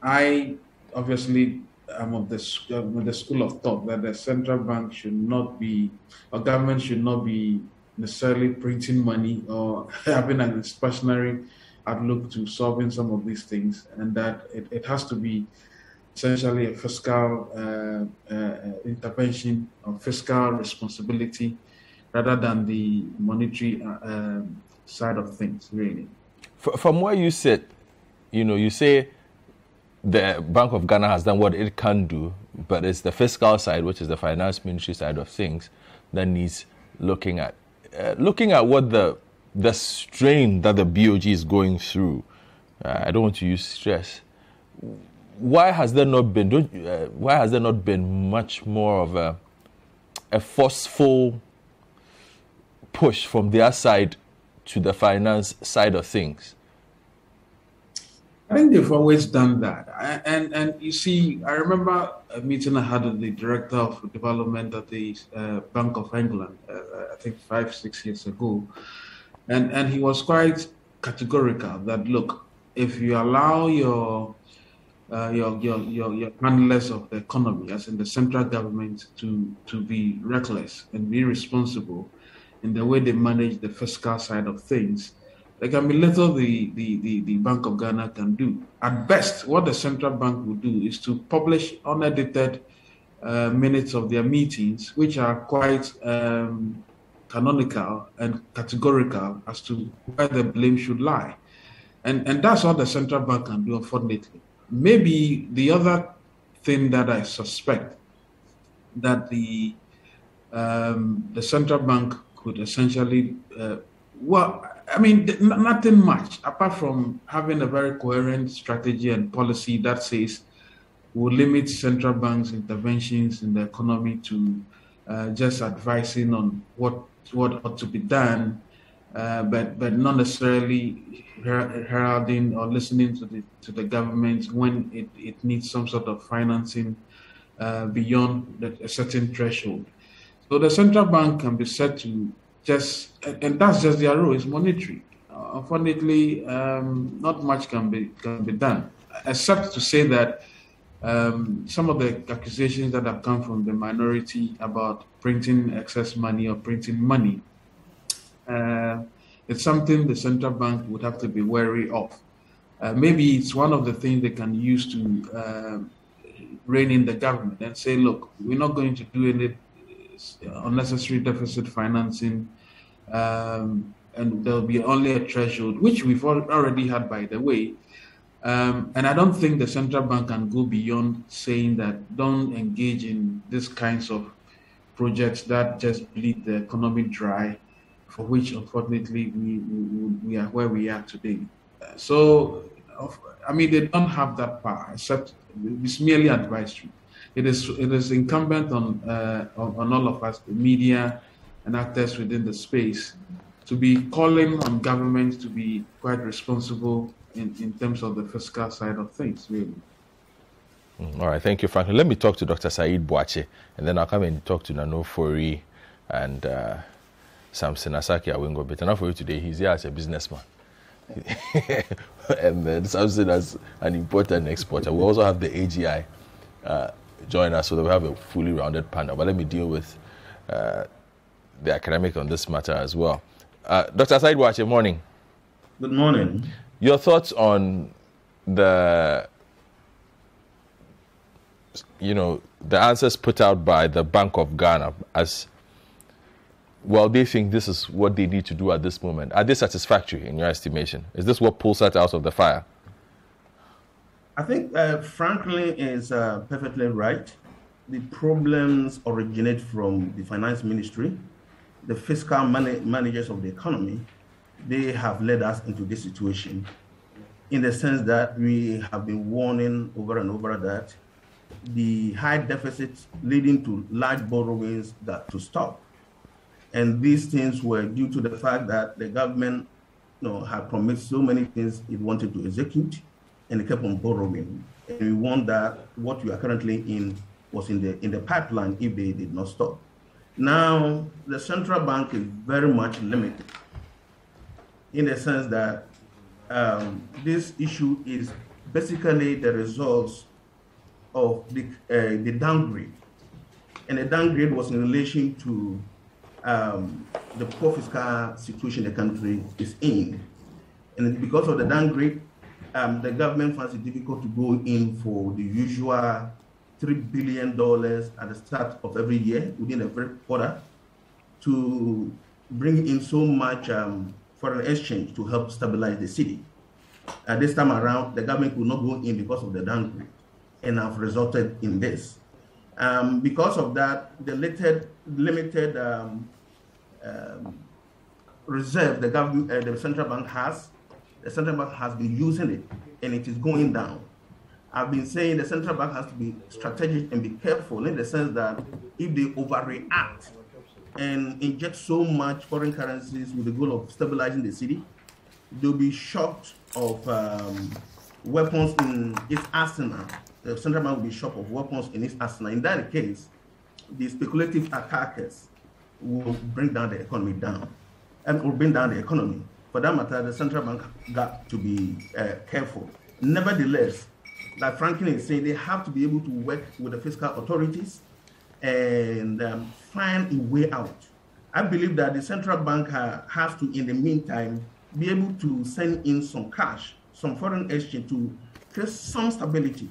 I obviously am of the school of thought that the central bank should not be, or government should not be necessarily printing money or having an expansionary outlook to solving some of these things, and that it has to be essentially a fiscal intervention or fiscal responsibility rather than the monetary side of things, really. From where you sit, you say the Bank of Ghana has done what it can do, but it's the fiscal side, which is the finance ministry side of things, that needs looking at. Looking at what the strain that the BOG is going through, I don't want to use stress. Why has there not been much more of a forceful push from their side to the finance side of things? I think they've always done that. And you see, I remember a meeting I had with the Director of Development at the Bank of England, I think 5-6 years ago. And he was quite categorical that, look, if you allow your handlers of the economy, as in the central government, to be reckless and be irresponsible in the way they manage the fiscal side of things, there can be little the Bank of Ghana can do. At best, what the central bank will do is to publish unedited minutes of their meetings, which are quite canonical and categorical as to where the blame should lie. And that's all the central bank can do, unfortunately. Maybe the other thing that I suspect that the central bank could essentially, nothing much apart from having a very coherent strategy and policy that says will limit central banks' interventions in the economy to just advising on what ought to be done, but not necessarily heralding or listening to the government when it needs some sort of financing beyond a certain threshold. So the central bank can be said to and that's just their role, is monetary. Unfortunately, not much can be done, except to say that some of the accusations that have come from the minority about printing excess money or printing money, it's something the central bank would have to be wary of. Maybe it's one of the things they can use to rein in the government and say, look, we're not going to do any unnecessary deficit financing, and there'll be only a threshold, which we've already had, by the way. And I don't think the central bank can go beyond saying that don't engage in these kinds of projects that just bleed the economy dry, for which, unfortunately, we are where we are today. So, I mean, they don't have that power, except it's merely advisory. It is incumbent on all of us, the media and actors within the space, to be calling on government to be quite responsible in terms of the fiscal side of things, really. All right, thank you, Franklin. Let me talk to Dr. Said Boakye, and then I'll come and talk to Nano Fori and Samson Asaki Awingo. But enough for you today. He's here as a businessman. And then Samson as an importer and exporter. We also have the AGI join us, so that we have a fully rounded panel. But let me deal with the academic on this matter as well. Dr. Said Boakye, morning. Good morning. Your thoughts on the answers put out by the Bank of Ghana as, well, they think this is what they need to do at this moment. Are they satisfactory in your estimation? Is this what pulls that out of the fire? I think Franklin is perfectly right. The problems originate from the finance ministry, the fiscal managers of the economy. They have led us into this situation, in the sense that we have been warning over and over that the high deficits leading to large borrowings got to stop. And these things were due to the fact that the government had promised so many things it wanted to execute, and it kept on borrowing. And we want that what we are currently in was in the pipeline if they did not stop. Now, the central bank is very much limited, in the sense that this issue is basically the results of the downgrade. And the downgrade was in relation to the poor fiscal situation the country is in. And because of the downgrade, the government finds it difficult to go in for the usual $3 billion at the start of every year, within every quarter, to bring in so much foreign exchange to help stabilize the city. This time around, the government could not go in because of the downgrade, and have resulted in this. Because of that, the limited reserve the central bank has been using it, and it is going down. I've been saying the central bank has to be strategic and be careful, in the sense that if they overreact and inject so much foreign currencies with the goal of stabilizing the city, they'll be shocked of weapons in its arsenal. The central bank will be shocked of weapons in its arsenal. In that case, the speculative attackers will bring down the economy and will bring down the economy. For that matter, the central bank got to be careful. Nevertheless, like Franklin is saying, they have to be able to work with the fiscal authorities and find a way out. I believe that the central bank has to, in the meantime, be able to send in some cash, some foreign exchange, to create some stability,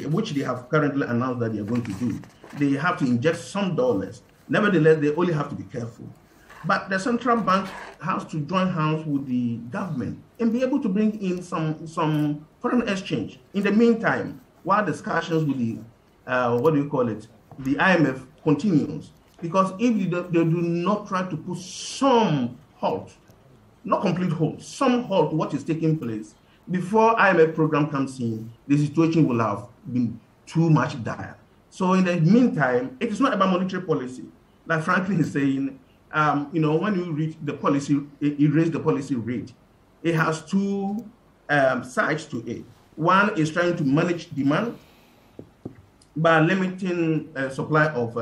which they have currently announced that they are going to do. They have to inject some dollars. Nevertheless, they only have to be careful. But the central bank has to join hands with the government and be able to bring in some foreign exchange. In the meantime, while discussions with the, the IMF continues. Because if they do not try to put some halt, not complete halt, some halt to what is taking place, before IMF program comes in, the situation will have been too much dire. So in the meantime, it is not about monetary policy. Like Franklin is saying, when you reach the policy, you raise the policy rate. It has two sides to it. One is trying to manage demand by limiting supply of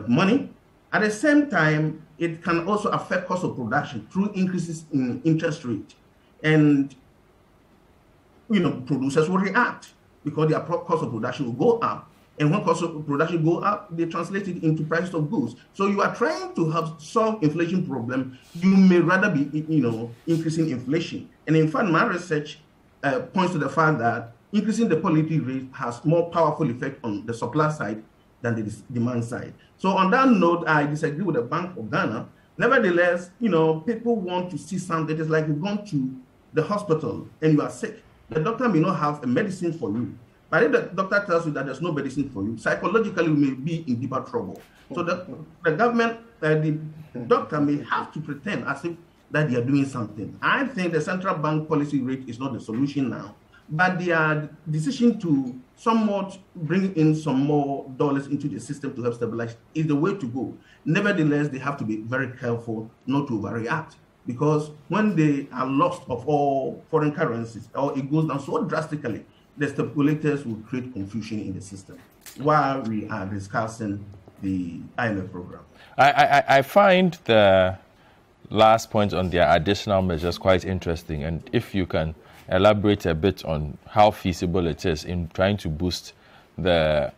money. At the same time, it can also affect cost of production through increases in interest rate. And producers will react because their cost of production will go up. And when cost of production go up, they translate it into prices of goods. So you are trying to help solve inflation problem. You may rather be, increasing inflation. And in fact, my research points to the fact that increasing the policy rate has more powerful effect on the supply side than the demand side. So on that note, I disagree with the Bank of Ghana. Nevertheless, people want to see something. It's like you've gone to the hospital and you are sick. The doctor may not have a medicine for you. But if the doctor tells you that there's no medicine for you, psychologically you may be in deeper trouble. So the government, the doctor may have to pretend as if that they are doing something. I think the central bank policy rate is not the solution now, but their decision to somewhat bring in some more dollars into the system to help stabilize is the way to go. Nevertheless, they have to be very careful not to overreact, because when they are lost of all foreign currencies or it goes down so drastically, the speculators will create confusion in the system while we are discussing the IMF program. I find the last point on their additional measures quite interesting, and if you can elaborate a bit on how feasible it is in trying to boost the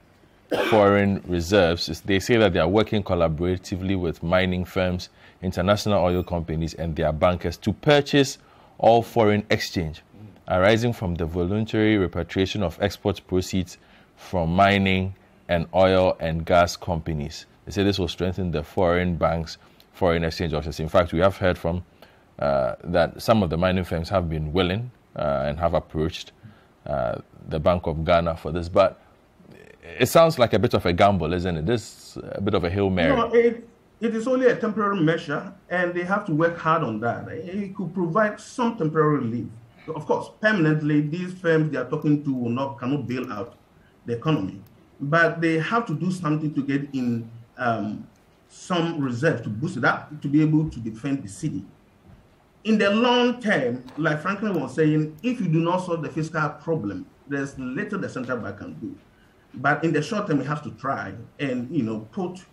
foreign reserves. They say that they are working collaboratively with mining firms, international oil companies, and their bankers to purchase all foreign exchange arising from the voluntary repatriation of export proceeds from mining and oil and gas companies. They say this will strengthen the foreign banks' foreign exchange options. In fact, we have heard from that some of the mining firms have been willing and have approached the Bank of Ghana for this. But it sounds like a bit of a gamble, isn't it? This is a bit of a Hail Mary. No, it is only a temporary measure, and they have to work hard on that. It could provide some temporary relief. Of course, permanently, these firms they are talking to cannot bail out the economy, but they have to do something to get in some reserve to boost it up to be able to defend the city. In the long term, like Franklin was saying, if you do not solve the fiscal problem, there's little the central bank can do. But in the short term, we have to try and put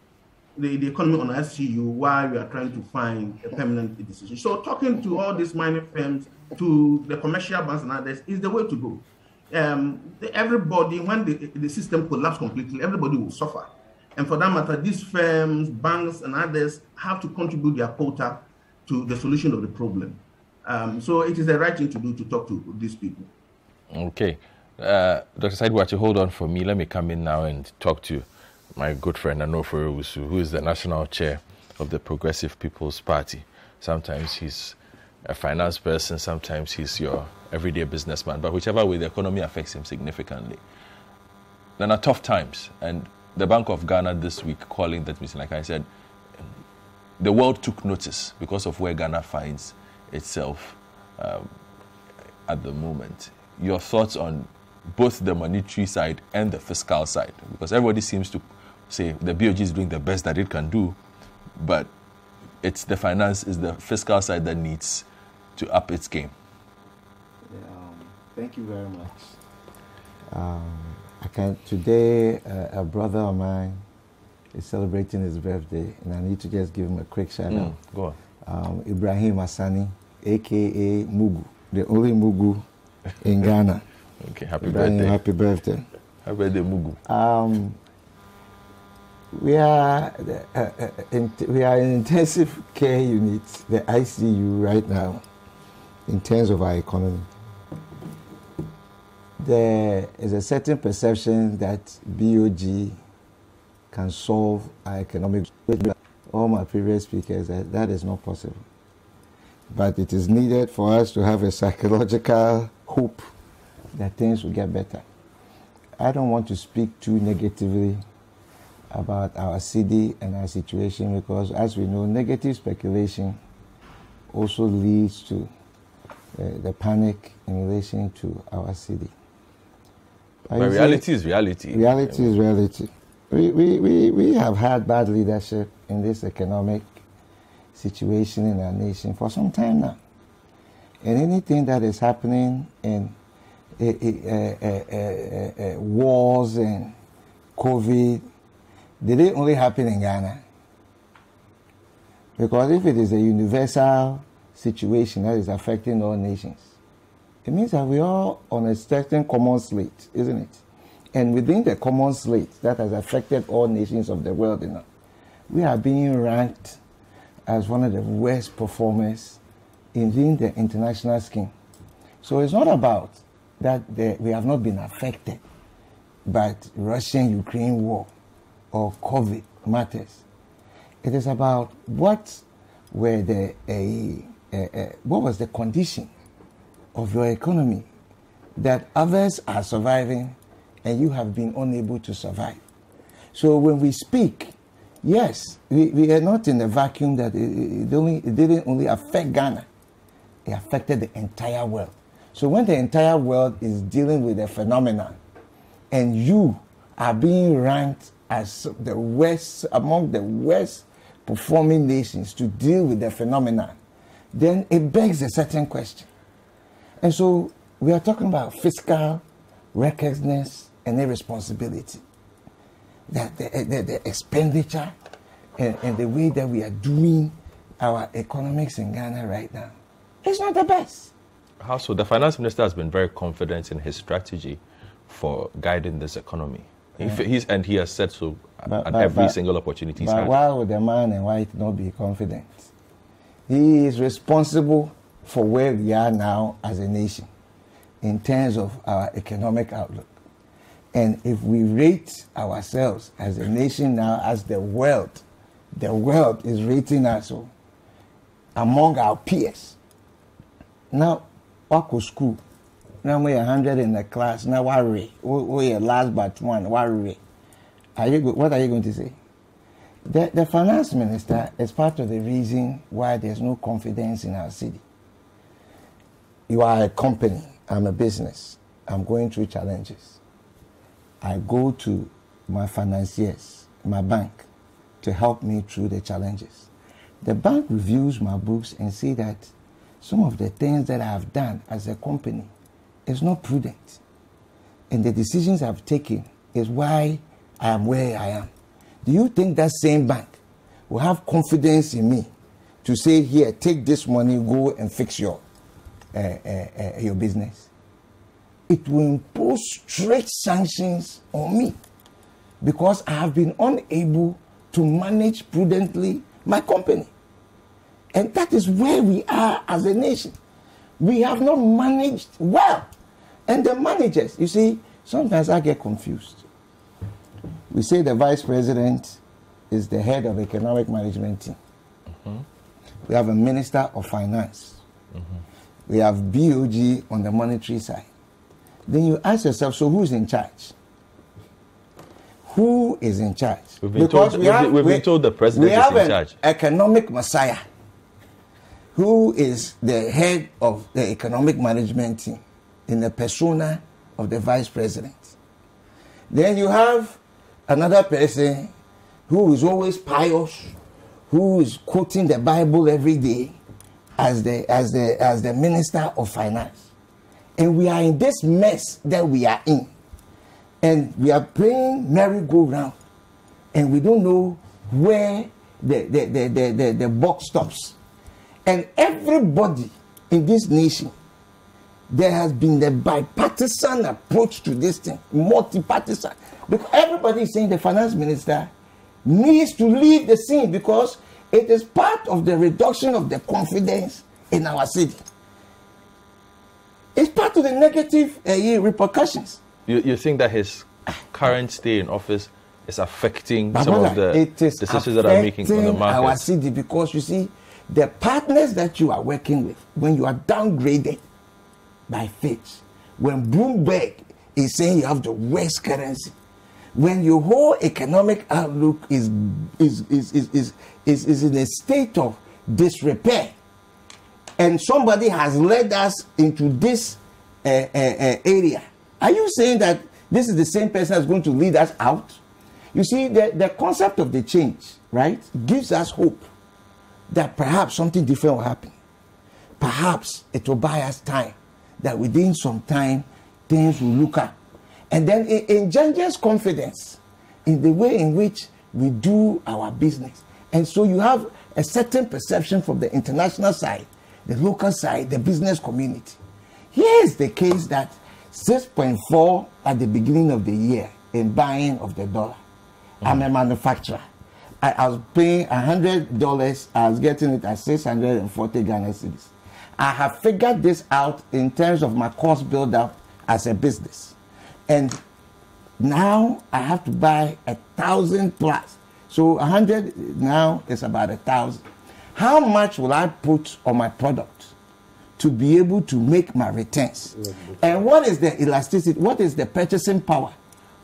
the economy on SCU while we are trying to find a permanent decision. So talking to all these mining firms, to the commercial banks and others is the way to go. Everybody, when the system collapses completely, everybody will suffer. And for that matter, these firms, banks, and others have to contribute their quota to the solution of the problem. So it is the right thing to do to talk to these people. Okay. Dr. Saidwachi, hold on for me. Let me come in now and talk to my good friend Anofo Owusu, who is the national chair of the Progressive People's Party. Sometimes he's a finance person, sometimes he's your everyday businessman, but whichever way, the economy affects him significantly. There are tough times, and the Bank of Ghana this week calling that meeting, like I said, the world took notice because of where Ghana finds itself at the moment. Your thoughts on both the monetary side and the fiscal side? Because everybody seems to say the BOG is doing the best that it can do, but it's the fiscal side that needs to up its game. Thank you very much. Today, a brother of mine is celebrating his birthday, and I need to just give him a quick shout out. Go on. Ibrahim Asani, aka Mugu, the only Mugu in Ghana. Okay, happy Ibrahim, birthday. Happy birthday. Happy birthday, Mugu. We are in intensive care unit, the ICU right now, in terms of our economy. There is a certain perception that BOG can solve our economic. All my previous speakers, that is not possible. But it is needed for us to have a psychological hope that things will get better. I don't want to speak too negatively about our city and our situation, because as we know, negative speculation also leads to the panic in relation to our city. But reality is reality. Reality is reality. We have had bad leadership in this economic situation in our nation for some time now. And anything that is happening in wars and COVID, did it only happen in Ghana? Because if it is a universal situation that is affecting all nations, it means that we are on a certain common slate, isn't it? And within the common slate that has affected all nations of the world, we are being ranked as one of the worst performers in the international scheme. So it's not about that we have not been affected by Russian-Ukraine war or COVID matters. It is about what was the condition of your economy that others are surviving and you have been unable to survive. So when we speak, yes, we are not in a vacuum that it didn't only affect Ghana, it affected the entire world. So when the entire world is dealing with a phenomenon and you are being ranked as the worst, among the worst performing nations to deal with the phenomenon, then it begs a certain question. And so we are talking about fiscal recklessness and irresponsibility. That the expenditure and the way that we are doing our economics in Ghana right now, it's not the best. How so? The finance minister has been very confident in his strategy for guiding this economy. And he has said so at every single opportunity he's had. But why would the man in white not be confident? He is responsible for where we are now as a nation in terms of our economic outlook. And if we rate ourselves as a nation now as the world is rating us among our peers. Now, what go school? Now we are 100 in the class. Now worry. We are last but one. Worry. What are you going to say? The finance minister is part of the reason why there's no confidence in our city. You are a company. I'm a business. I'm going through challenges. I go to my financiers, my bank, to help me through the challenges. The bank reviews my books and see that some of the things that I have done as a company is not prudent. And the decisions I've taken is why I am where I am. Do you think that same bank will have confidence in me to say, here, take this money, go and fix your business? It will impose strict sanctions on me because I have been unable to manage prudently my company. And that is where we are as a nation. We have not managed well. And the managers, you see, sometimes I get confused. We say the vice president is the head of economic management team. Mm-hmm. We have a minister of finance. Mm-hmm. We have BOG on the monetary side. Then you ask yourself, so who's in charge? Who is in charge? We've been told the president is in charge. We have an economic messiah who is the head of the economic management team in the persona of the vice president. Then you have another person who is always pious, who is quoting the Bible every day as the minister of finance. And we are in this mess that we are in. And we are playing merry-go-round. And we don't know where the buck stops. And everybody in this nation, there has been the bipartisan approach to this thing, multi-partisan. Because everybody is saying the finance minister needs to leave the scene because it is part of the reduction of the confidence in our city. It's part of the negative repercussions. You think that his current stay in office is affecting some of the decisions that are making on the market? Our city, because you see, the partners that you are working with, when you are downgraded by Fitch, when Bloomberg is saying you have the worst currency, when your whole economic outlook is in a state of disrepair, and somebody has led us into this area. Are you saying that this is the same person that's going to lead us out? You see, the concept of the change, right, gives us hope that perhaps something different will happen. Perhaps it will buy us time, that within some time, things will look up. And then it engenders confidence in the way in which we do our business. And so you have a certain perception from the international side, the local side, the business community. Here is the case that 6.4 at the beginning of the year in buying of the dollar. I'm a manufacturer. I was paying $100. I was getting it at 640 Ghana cedis. I have figured this out in terms of my cost build-up as a business. And now I have to buy 1,000 plus. So 100 now is about 1,000. How much will I put on my product to be able to make my returns? And what is the elasticity? What is the purchasing power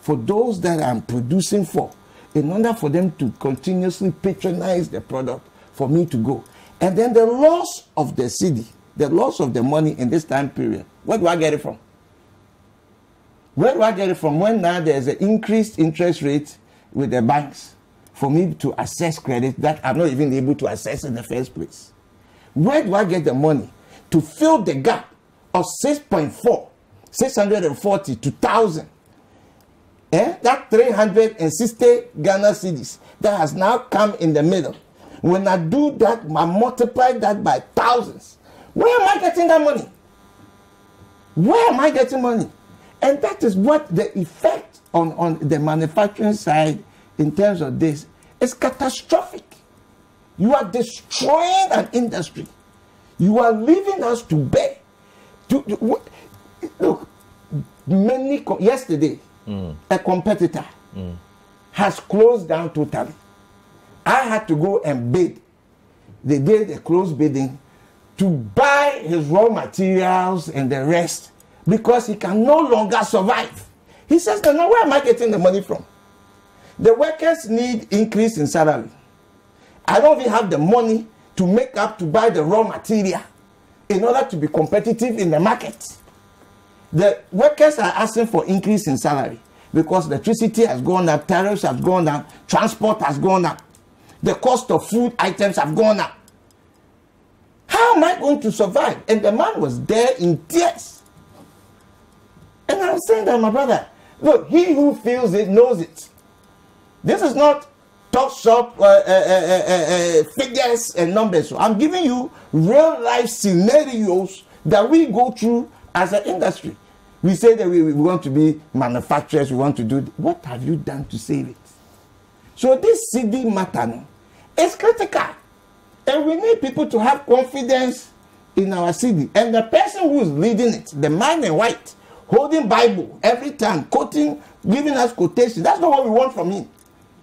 for those that I'm producing for, in order for them to continuously patronize the product for me to go? And then the loss of the cedi, the loss of the money in this time period, where do I get it from? Where do I get it from when now there's an increased interest rate with the banks for me to access credit that I'm not even able to access in the first place? Where do I get the money to fill the gap of 6.4, 640 to 1,000? That 360 Ghana cedis that has now come in the middle. When I do that, I multiply that by thousands. Where am I getting that money? Where am I getting money? And that is what the effect on the manufacturing side in terms of this is catastrophic. You are destroying an industry. You are leaving us to beg. Look, yesterday, a competitor has closed down totally. I had to go and bid the day they closed bidding to buy his raw materials and the rest because he can no longer survive. He says, no, where am I getting the money from? The workers need increase in salary. I don't even have the money to make up to buy the raw material in order to be competitive in the market. The workers are asking for increase in salary because electricity has gone up, tariffs have gone up, transport has gone up, the cost of food items have gone up. How am I going to survive? And the man was there in tears. And I was saying that, my brother, look, he who feels it knows it. This is not talk shop figures and numbers. So I'm giving you real life scenarios that we go through as an industry. We say that we want to be manufacturers, we want to do. What have you done to save it? So this cedi matter is critical. And we need people to have confidence in our cedi. And the person who is leading it, the man in white, holding Bible every time, quoting, giving us quotations, that's not what we want from him.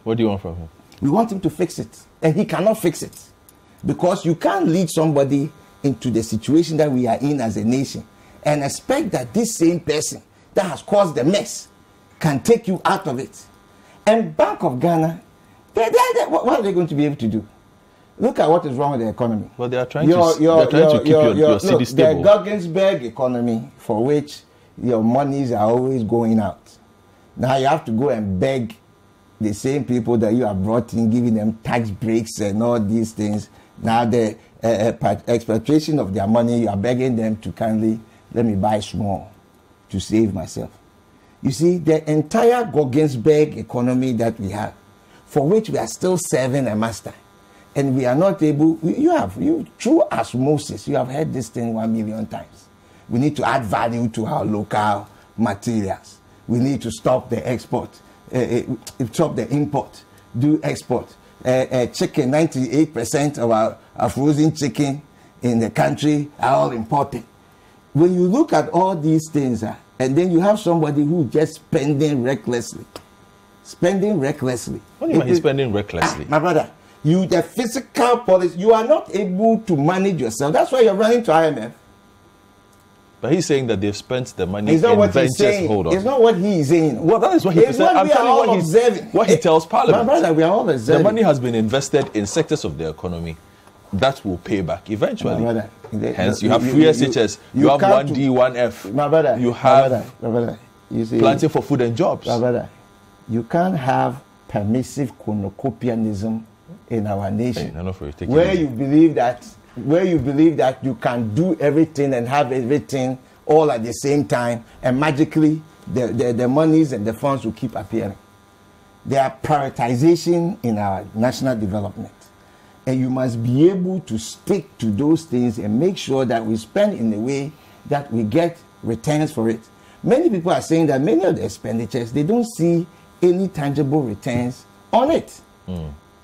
What do you want from him? We want him to fix it. And he cannot fix it. Because you can't lead somebody into the situation that we are in as a nation and expect that this same person that has caused the mess can take you out of it. And Bank of Ghana, what are they going to be able to do? Look at what is wrong with the economy. Well, they are trying to keep your city stable. The Gugginsberg economy, for which your monies are always going out. Now you have to go and beg the same people that you have brought in, giving them tax breaks and all these things. Now the expatriation of their money, you are begging them to kindly let me buy small to save myself. You see, the entire Gugginsberg economy that we have, for which we are still serving a master, and we are not able, through osmosis, you have heard this thing 1 million times. We need to add value to our local materials. We need to stop the export, stop the import, do export. Chicken, 98% of our frozen chicken in the country are all imported. When you look at all these things, and then you have somebody who just spending recklessly. Spending recklessly. What do you mean he's spending recklessly? My brother, the physical policy, you are not able to manage yourself. That's why you're running to IMF. But he's saying that they've spent the money in ventures. He's saying. Hold on. It's not what he is saying. Well, that is what he said. I'm telling you what he tells Parliament. My brother, we are all observing. The money has been invested in sectors of the economy that will pay back eventually. My brother, Hence, you have free SHS, you have 1D, 1F. My brother, you have my brother, you see, planting for food and jobs. My brother, you can't have permissive cornucopianism in our nation, where you believe that you can do everything and have everything all at the same time, and magically the monies and the funds will keep appearing. There are prioritization in our national development, and you must be able to stick to those things and make sure that we spend in a way that we get returns for it. Many people are saying that many of the expenditures, they don't see any tangible returns on it.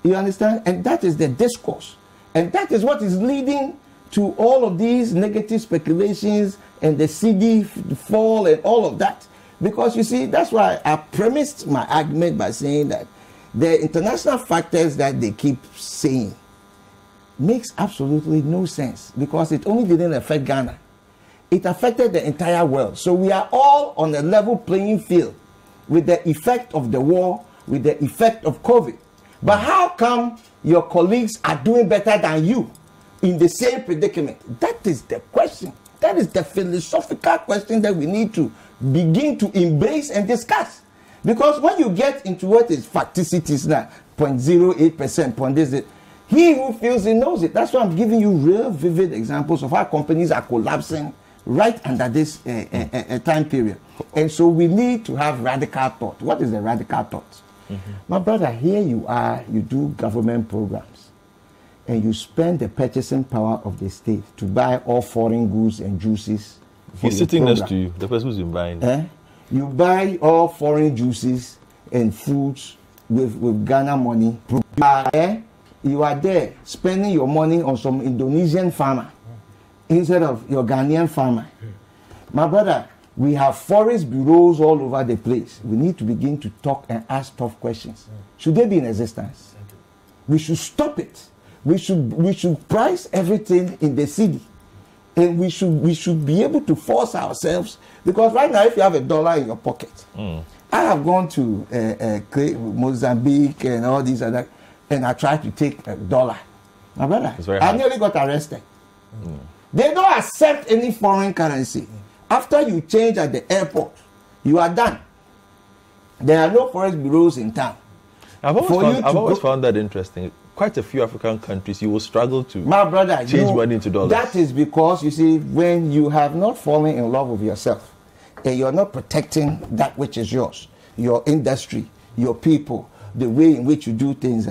You understand? And that is the discourse. And that is what is leading to all of these negative speculations and the CD fall and all of that. Because you see, that's why I premised my argument by saying that the international factors that they keep saying makes absolutely no sense, because it only didn't affect Ghana. It affected the entire world. So we are all on a level playing field with the effect of the war, with the effect of COVID. But how come your colleagues are doing better than you in the same predicament? That is the question. That is the philosophical question that we need to begin to embrace and discuss. Because when you get into what is facticities now, 0.08%, point this, he who feels it knows it. That's why I'm giving you real vivid examples of how companies are collapsing right under this time period. And so we need to have radical thought. What is the radical thought? My brother, here you are, you do government programs, and you spend the purchasing power of the state to buy all foreign goods and juices. He's sitting next to you, the person who's been buying. You buy all foreign juices and foods with Ghana money. You are there spending your money on some Indonesian farmer instead of your Ghanaian farmer. My brother, we have forest bureaus all over the place. We need to begin to talk and ask tough questions. Should they be in existence? We should stop it. We should price everything in the city. And we should be able to force ourselves, because right now if you have $1 in your pocket, I have gone to Mozambique and all these other, and I tried to take $1. My brother, I nearly got arrested. They don't accept any foreign currency. After you change at the airport, you are done. There are no forest bureaus in town. I've always found that interesting. Quite a few African countries, you will struggle to change money into dollars. That is because, you see, when you have not fallen in love with yourself, and you're not protecting that which is yours, your industry, your people, the way in which you do things,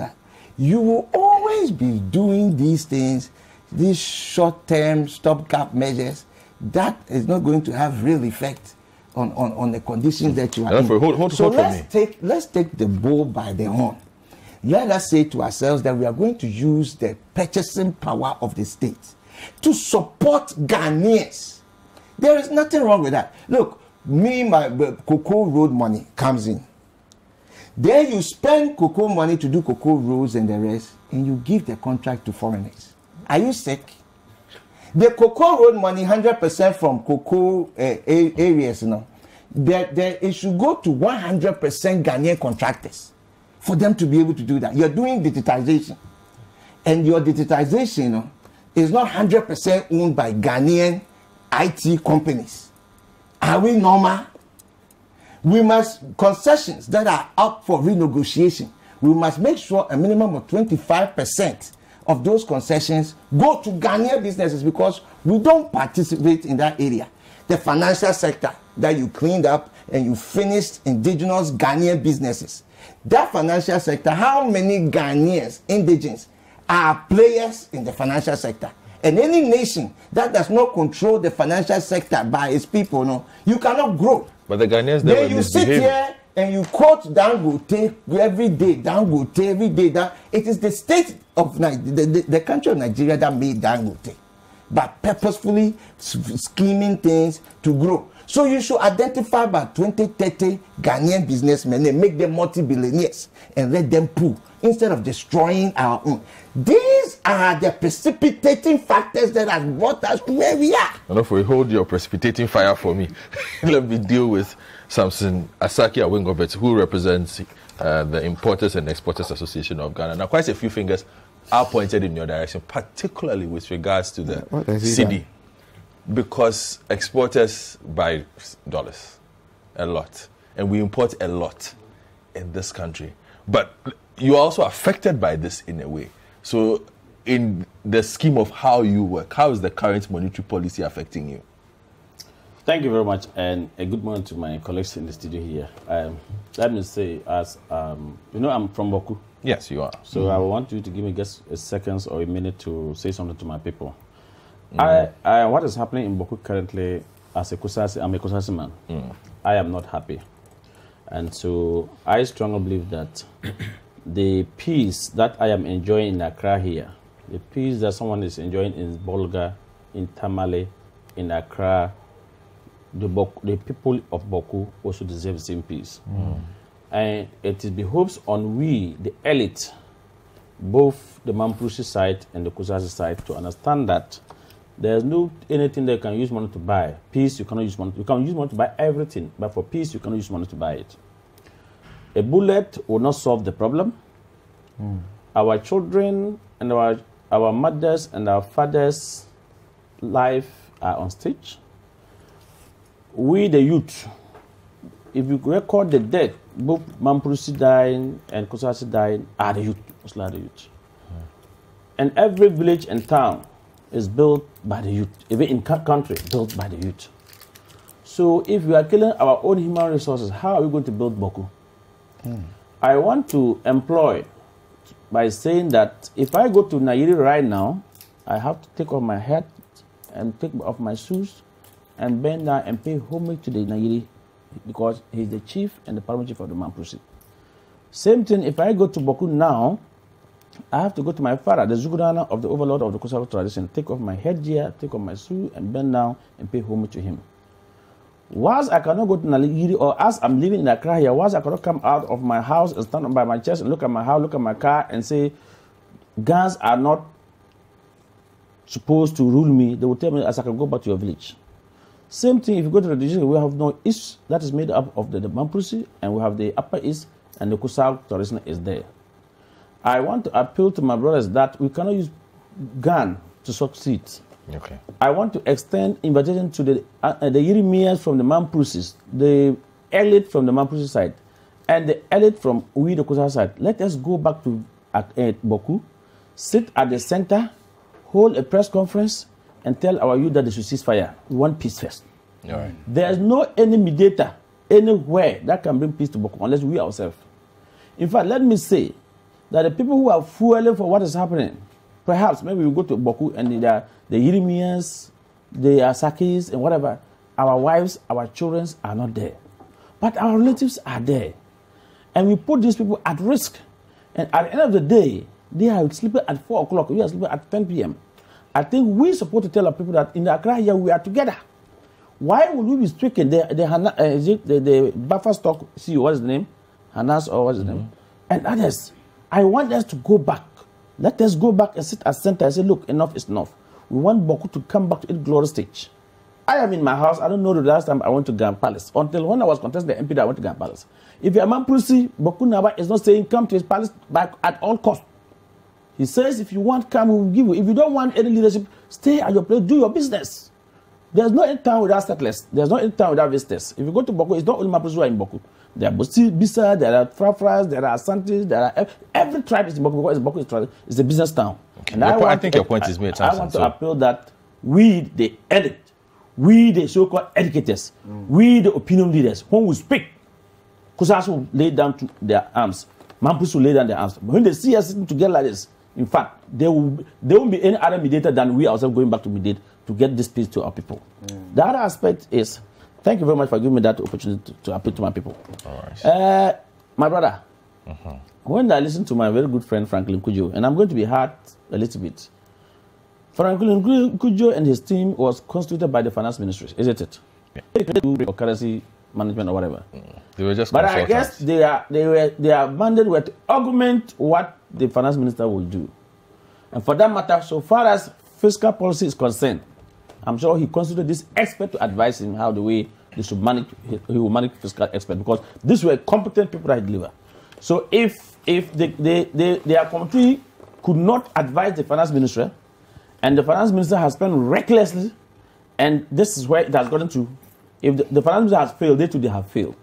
you will always be doing these things, these short-term stopgap measures, that is not going to have real effect on the conditions that you are in. So let's take the bull by the horn. Let us say to ourselves that we are going to use the purchasing power of the state to support Ghanaians. There is nothing wrong with that. Look, my cocoa road money comes in. Then you spend cocoa money to do cocoa roads and the rest, and you give the contract to foreigners. Are you sick? The cocoa road money, 100% from cocoa areas, it should go to 100% Ghanaian contractors for them to be able to do that. You're doing digitization, and your digitization is not 100% owned by Ghanaian IT companies. Are we normal? We must, concessions that are up for renegotiation, we must make sure a minimum of 25% of those concessions go to Ghanaian businesses, because we don't participate in that area. The financial sector that you cleaned up and you finished indigenous Ghanaian businesses. That financial sector, how many Ghanaians, indigenous, are players in the financial sector? And any nation that does not control the financial sector by its people, you cannot grow. But the Ghanaians, then you sit here and you quote Dangote every day, Dangote every day. It is the state of the country of Nigeria that made Dangote, but purposefully scheming things to grow. So you should identify by 2030 Ghanaian businessmen and make them multi-billionaires and let them pull instead of destroying our own. These are the precipitating factors that have brought us to where we are. Enough, hold your precipitating fire for me. Let me deal with Samson Asaki Awengobet, who represents the Importers and Exporters Association of Ghana. Now, quite a few fingers are pointed in your direction, particularly with regards to the Citi, because exporters buy dollars a lot, and we import a lot in this country. But you're also affected by this in a way. So in the scheme of how you work, how is the current monetary policy affecting you? Thank you very much, and a good morning to my colleagues in the studio here. Let me say, as you know, I'm from Boku. Yes, you are. So I want you to give me just a second or a minute to say something to my people. What is happening in Boku currently, as a Kusasi, I'm a Kusasi man. I am not happy. And so I strongly believe that the peace that I am enjoying in Accra here, the peace that someone is enjoying in Bolga, in Tamale, in Accra, the people of Boku also deserve the same peace. And it behoves on we, the elite, both the Mamprusi side and the Kusasi side, to understand that there's no anything that you can use money to buy. Peace, you cannot use money. You can use money to buy everything, but for peace, you cannot use money to buy it. A bullet will not solve the problem. Our children and our mothers and our fathers' life are on stage. We, the youth, if you record the death, both Mamprusi dying and Kusasi dying are the youth, mostly the youth. And every village and town is built by the youth, even in country, built by the youth. So if we are killing our own human resources, how are we going to build Boku? I want to employ by saying that if I go to Nairi right now, I have to take off my hat and take off my shoes and bend down and pay homage to the Nairi, because he's the chief and the paramount chief of the Mamprusi. Same thing, if I go to Boku now, I have to go to my father, the Zugurana of the overlord of the Kusako tradition, take off my headgear, take off my shoe, and bend down and pay homage to him. Whilst I cannot go to Naligiri, or as I'm living in Accra here, whilst I cannot come out of my house and stand up by my chest and look at my house, look at my car, and say, guns are not supposed to rule me, they will tell me as I can go back to your village. Same thing, if you go to the district, we have no East that is made up of the Mamprusi, and we have the Upper East, and the Kusako tradition is there. I want to appeal to my brothers that we cannot use gun to succeed. Okay. I want to extend invitation to the Yeremias from the Mamprusis, the elite from the Mamprusi side, and the elite from the Kusako side. Let us go back to Boku, sit at the center, hold a press conference, and tell our youth that they should cease fire. We want peace first. All right. There is no any mediator anywhere that can bring peace to Boku unless we ourselves. In fact, let me say that the people who are fueling for what is happening, perhaps maybe we go to Boku and the Yeremias, the Asakis, and whatever, our wives, our children are not there. But our relatives are there. And we put these people at risk. And at the end of the day, they are sleeping at 4 o'clock, we are sleeping at 10 p.m. I think we're supposed to tell our people that in Accra here we are together. Why would we be stricken? The buffer stock CEO, what is the name? Hanas, or what is the name? And others. I want us to go back. Let us go back and sit at center and say, look, enough is enough. We want Boku to come back to its glory stage. I am in my house. I don't know the last time I went to Grand Palace. Until when I was contesting the MP, I went to Grand Palace. If you're a Mamprusi, Boku Naba is not saying come to his palace back at all costs. He says, if you want, come, we will give you. If you don't want any leadership, stay at your place, do your business. There's no any town without settlers. There's no any town without visitors. If you go to Boku, it's not only Mamprusi who are in Boku. There are Bisa, there are Frafras, there are Asantis, there are every tribe is in Boku, because Boku is tribe. It's a business town. Okay. And I think your point is made. I want to appeal that we, the elite, we, the so-called educators, we, the opinion leaders, when we speak, Kusas will lay down to their arms. Mamprusi will lay down their arms. But when they see us sitting together like this, in fact, there won't be any other mediator than we ourselves going back to mediate to get this peace to our people. The other aspect is, thank you very much for giving me that opportunity to appeal to my people. All right. My brother, when I listen to my very good friend Franklin Kujo, and I'm going to be hard a little bit. Franklin Kujo and his team was constituted by the finance ministry, isn't it? Yeah. Or currency management or whatever. They were just but I guess their mandate were to augment what the finance minister will do. And for that matter, so far as fiscal policy is concerned, I'm sure he considered this expert to advise him how the way they should manage. He will manage fiscal expert, because these were competent people that deliver. So if their committee could not advise the finance minister, and the finance minister has spent recklessly, and this is where it has gotten to. If the finance minister has failed, they too they have failed.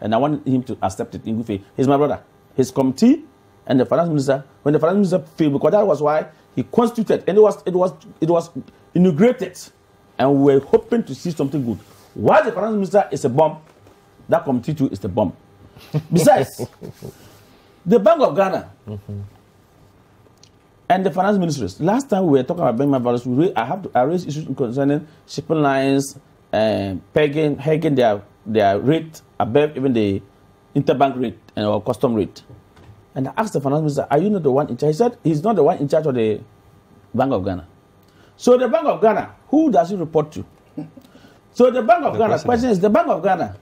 And I want him to accept it in good faith. He's my brother. His committee and the finance minister, when the finance minister failed, because that was why he constituted, and it was inaugurated, and we were hoping to see something good. While the finance minister is a bomb, that committee too is a bomb. Besides, the Bank of Ghana and the finance ministries. Last time we were talking about bank values, I raised issues concerning shipping lines, pegging their rate above even the interbank rate and our custom rate. And I asked the finance minister, are you not the one in charge? He said he's not the one in charge of the Bank of Ghana. So the Bank of Ghana, who does he report to? So the Bank of Ghana, question is, the Bank of Ghana,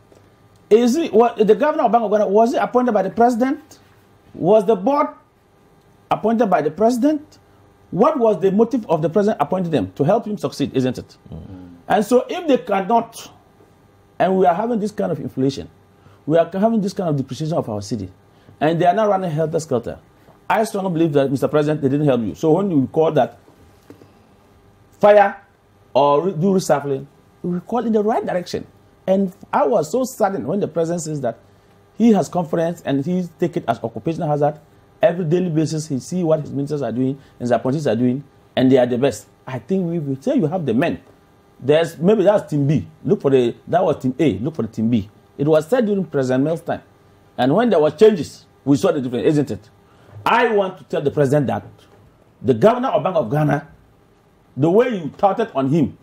is it the governor of Bank of Ghana, was he appointed by the president? Was the board appointed by the president? What was the motive of the president appointing them? To help him succeed, isn't it? And so if they cannot, and we are having this kind of inflation, we are having this kind of depreciation of our city, and they are now running helter-skelter, I strongly believe that, Mr. President, they didn't help you. So when you call that fire or do reshuffling, we call in the right direction. And I was so saddened when the president says that he has confidence and he take it as occupational hazard. Every daily basis, he see what his ministers are doing and his appointees are doing, and they are the best. I think we will say you have the men. Maybe that's Team B. That was Team A. Look for the Team B. It was said during President Mills' time. And when there were changes, we saw the difference, isn't it? I want to tell the president that the governor of Bank of Ghana, the way you touted on him,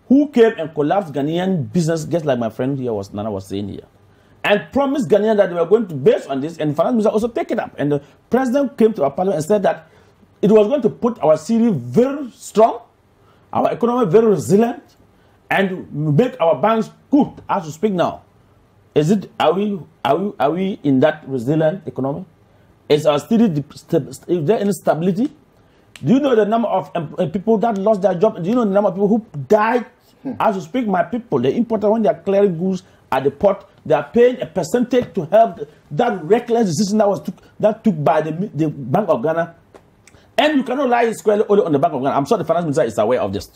who came and collapsed Ghanaian business, just like my friend here Nana was saying here, and promised Ghanaians that they were going to, based on this, and the finance minister also take it up. And the president came to our parliament and said that it was going to put our city very strong, our economy very resilient, and make our banks good as we speak now. Are we in that resilient economy? Is our city, is there any stability? Do you know the number of people that lost their job? Do you know the number of people who died? As we speak, my people, the importer, when they are clearing goods at the port, they are paying a percentage to help that reckless decision that took by the Bank of Ghana. And you cannot lie squarely only on the Bank of Ghana. I'm sure the finance minister is aware of this.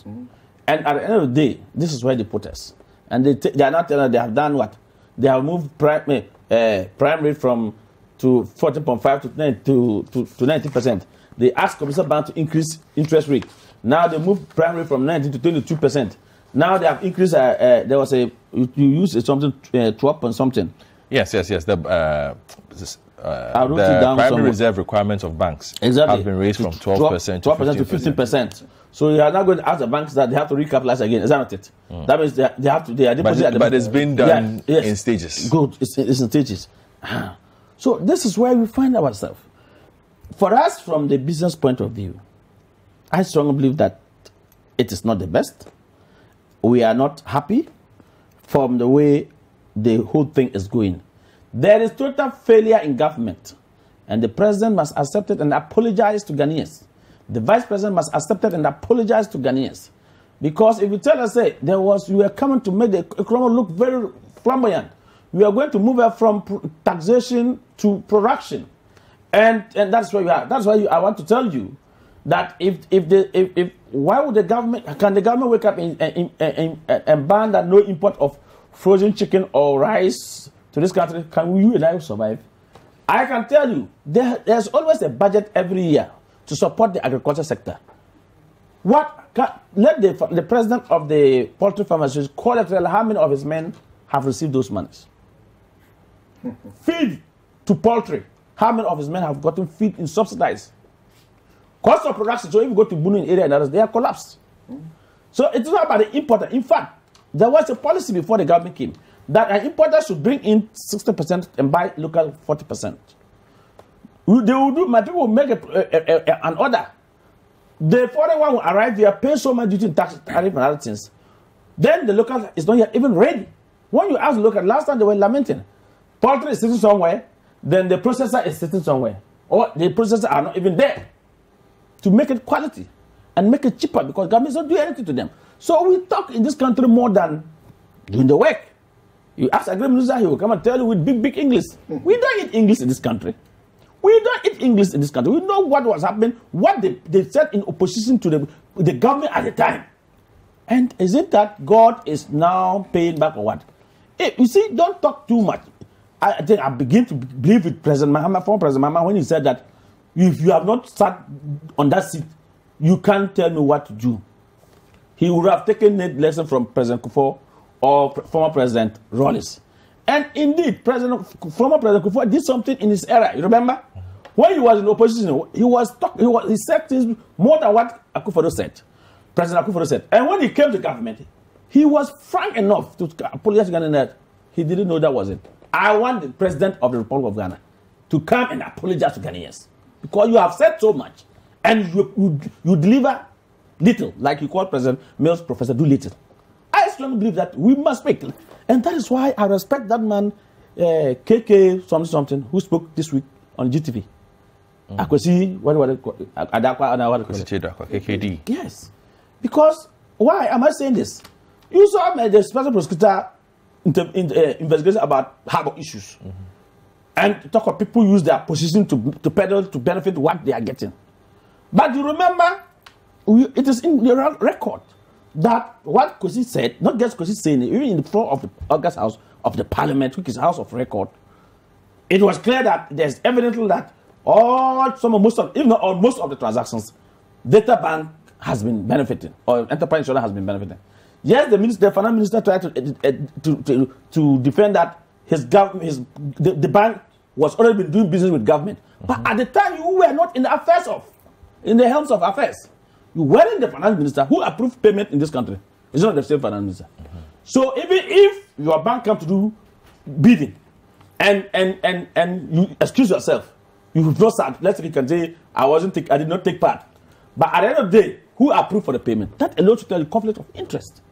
And at the end of the day, this is where they protest. And they are not telling us they have done what? They have moved prime rate from to 14.5 to 90%. They asked Commercial Bank to increase interest rate. Now they moved prime rate from 19 to 22%. Now they have increased. There was you used something 12 point something. Yes. The primary reserve requirements of banks have been raised from 12% to 15%. So you are now going to ask the banks that they have to recapitalize again. Is that not it? That means they have to. They are depositing. But it's been done in stages. Good. It's in stages. So this is where we find ourselves. For us, from the business point of view, I strongly believe that it is not the best. We are not happy from the way the whole thing is going. There is total failure in government, and the president must accept it and apologize to Ghanaians. The vice president must accept it and apologize to Ghanaians. Because if you tell us, you were coming to make the economy look very flamboyant, we are going to move up from taxation to production. And that's where we are. That's why I want to tell you that why would the government, can the government wake up and ban that no import of frozen chicken or rice to this country? Can you and I survive? I can tell you, there's always a budget every year to support the agriculture sector. Let the president of the poultry farmers call it how many of his men have received those monies. Feed to poultry. How many of his men have gotten feed in subsidized? Cost of production, so if you go to Bunu area and others, they are collapsed. So it's not about the importer. In fact, there was a policy before the government came that an importer should bring in 60% and buy local 40%. They will do, my people will make an order. The foreign one will arrive, they are paying so much duty, tax, tariff, and other things. Then the local is not yet even ready. When you ask the local, last time they were lamenting, poultry is sitting somewhere, then the processor is sitting somewhere, or the processors are not even there to make it quality and make it cheaper because governments don't do anything to them. So we talk in this country more than doing the work. You ask a great minister, he will come and tell you with big English. We don't eat English in this country. We don't eat English in this country. We know what was happening, what they said in opposition to the government at the time. And is it that God is now paying back or what? Hey, you see, don't talk too much. I think I begin to believe with President Mahama, former President Mahama, when he said that if you have not sat on that seat, you can't tell me what to do. He would have taken a lesson from President Kufuor or former President Rawlings. And indeed, former President Kufuor did something in his era. You remember? When he was in opposition, he said things more than what Akufo-Addo said. President Akufo-Addo said. And when he came to government, he was frank enough to apologize to Ghana that he didn't know that was it. I want the President of the Republic of Ghana to come and apologize to Ghanaians. Because you have said so much. And you deliver little, like you called President Mills Professor do little. I strongly believe that we must speak. And that is why I respect that man, KK something, who spoke this week on GTV. Akwesi, KKD. Yes. Because, why am I saying this? You saw the special prosecutor investigation about harbor issues. And talk of people use their position to peddle to benefit what they are getting. But you remember, it is in the record that what Kwesi said, not just Kwesi saying it, even in the floor of the August House of the Parliament, which is House of Record, it was clear that there's evidence that most of the transactions, Data Bank has been benefiting, or Enterprise Insurance has been benefiting. Yes, the finance minister tried to defend that the bank was already been doing business with government. But at the time, you were not in the helms of affairs. You weren't the finance minister who approved payment in this country. It's not the same finance minister. So even if your bank comes to do bidding and you excuse yourself, you have not start. Let's say you can say I did not take part. But at the end of the day, who approved for the payment? That alone should tell you conflict of interest.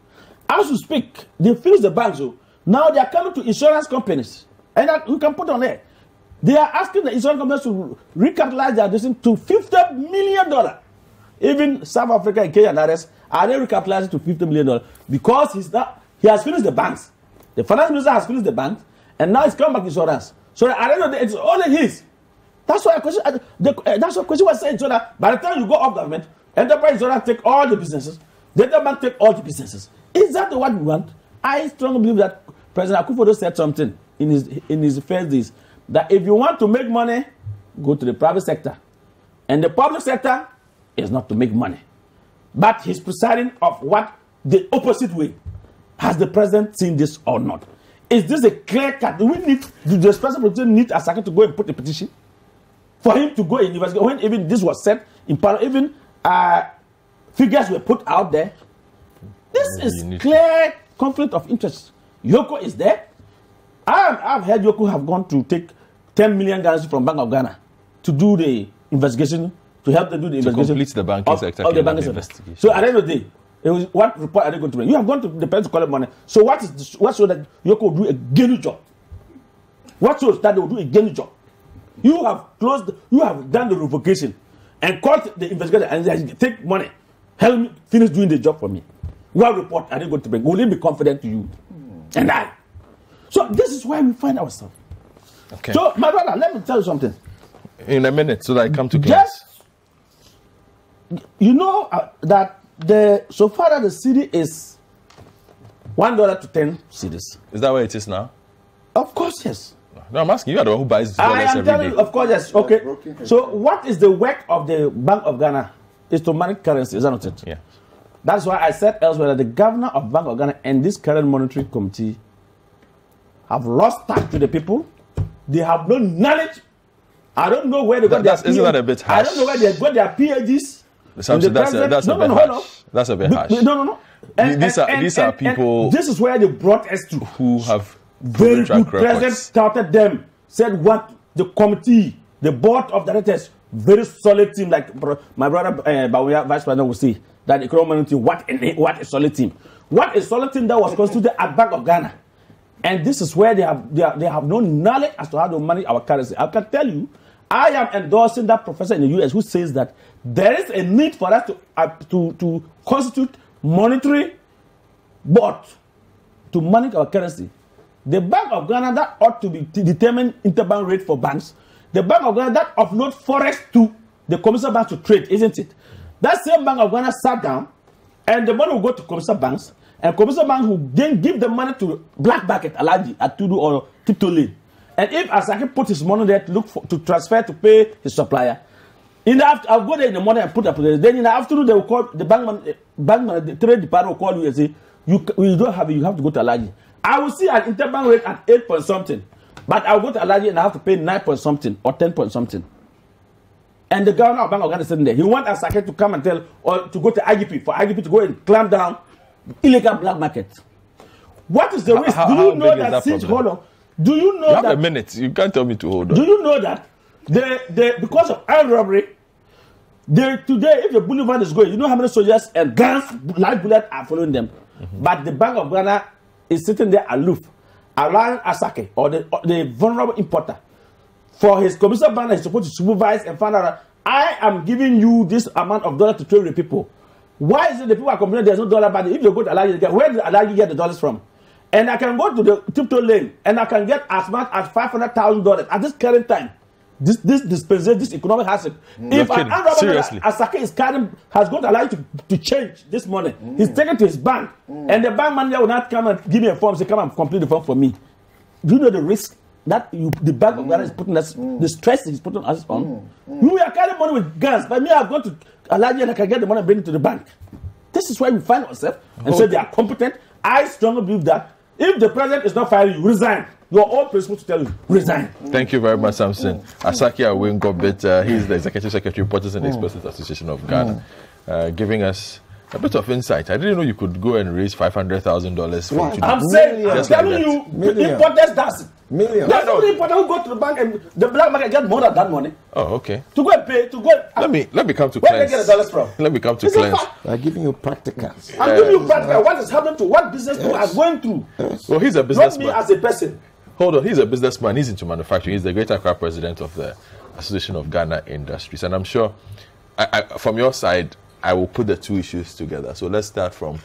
As you speak, they finish the bank, so now they are coming to insurance companies. And you can put on there. They are asking the insurance companies to recapitalize their decision to $50 million. Even South Africa and Kenya and others are they recapitalizing to $50 million because he has finished the banks. The finance minister has finished the banks, and now he's come back to insurance. So at the end of the day, it's only his. That's why that's what question was saying. So that by the time you go off government, Enterprise Insurance take all the businesses, Data Bank take all the businesses. Is that what we want? I strongly believe that President Akufo-Addo said something in his first days that if you want to make money, go to the private sector, and the public sector is not to make money. But he's presiding of what the opposite way. Has the president seen this or not? Is this a clear cut? Do the special president need a second to go and put a petition for him to go and investigate? When even this was said in Parliament, even figures were put out there. This is clear conflict of interest. Yoko is there. I've heard Yoko have gone to take 10 million Ghanaians from Bank of Ghana to do the investigation, to help them do the investigation. Complete the banking sector. Of the banking sector. So at the end of the day, what report are they going to bring? You have gone to the bank to collect money. So what shows that Yoko will do a genuine job? What shows that they will do a genuine job? You have done the revocation and caught the investigator and they take money. Help me finish doing the job for me. What report are they going to bring? Will they be confident to you? And I. So this is where we find ourselves. Okay. So my brother, let me tell you something. In a minute, so that I come to close. Yes. You know that so far that the cedi is $1 to 10 cedis. Is that where it is now? Of course, yes. No, I'm asking you. Are the one who buys I am every telling day. you, of course, yes. Okay. So what is the work of the Bank of Ghana? Is to manage currency, is that not it? Yeah. That's why I said elsewhere that the governor of Bank of Ghana and this current monetary committee have lost touch to the people. They have no knowledge. I don't know where they got their PhDs. Isn't that a bit harsh? I don't know where they got their PhDs. That's a bit harsh. That's a bit harsh. No. These are people. And this is where they brought us to. Who have very good president records. started them. Said what the committee, the board of directors, very solid team. Like my brother, Bawuya, Vice President, will say that the economic team. What a solid team. What a solid team that was constituted at Bank of Ghana. And this is where they have no knowledge as to how to manage our currency. I can tell you, I am endorsing that professor in the US who says that there is a need for us to constitute monetary board to manage our currency. The Bank of Ghana that ought to be determine interbank rate for banks The Bank of Ghana that offload forex to the commercial bank to trade, isn't it? That same Bank of Ghana sat down, and the money will go to commercial banks, and commercial banks will then give the money to black market, Alaji, Atudu, or Tipto Lane. And if Asake put his money there to transfer to pay his supplier, in the after, I'll go there in the morning and put up there. Then in the afternoon, they will call the the trade department will call you and say, you don't have it, you have to go to Alaji. I will see an interbank rate at 8 point something, but I'll go to Alaji and I have to pay 9 point something or 10 point something. And the governor of Bank of Ghana is sitting there. He wants Asake to come and tell, or to go to IGP, for IGP to go and clamp down illegal black market. What is the risk? Do you know that since, hold on, do you know you have that a minute? You can't tell me to hold on. Do you know that because of armed robbery, today if the boulevard is going, you know how many soldiers and guns, live bullets are following them. But the Bank of Ghana is sitting there aloof, allowing Asake or the vulnerable importer for his commercial bank is supposed to supervise and find out, I am giving you this amount of dollars to trade with people. Why is it the people are complaining there's no dollar value? If you go to Alaji, where did Alaji get the dollars from? And I can go to the Tipto Lane and I can get as much as $500,000 at this current time. This dispensation, this economic hardship. If an seriously, Asake is carrying, has got Alaji to change this money, he's taken to his bank, and the bank manager will not come and give me a form, say come and complete the form for me. Do you know the risk that the Bank of Ghana is putting us, the stress he's putting us on? You are carrying money with guns, but me, I've gone to Alaji and I can get the money and bring it to the bank. This is why we find ourselves and say they are competent. I strongly believe that if the president is not firing you, resign. Your own principle to tell you, resign. Thank you very much, Samson. Asake Awengobet, he is the Executive Secretary, Reporters and Experts Association of Ghana, giving us a bit of insight. I didn't know you could go and raise $500,000 for I'm saying, I'm telling you, importers does it. There's no importer who go to the bank and the black market get more than that money. Oh, okay. To go and pay, to go. Let me come to where cleanse. Where they get the dollars from? Let me come to cleanse. I'm giving you practicals. I'm giving you practical. What is happening to what business people are going through? Well, he's a businessman. Not me as a person. Hold on, he's a businessman. He's into manufacturing. He's the Greater Accra president of the Association of Ghana Industries. And I'm sure, from your side, I will put the two issues together. So let's start from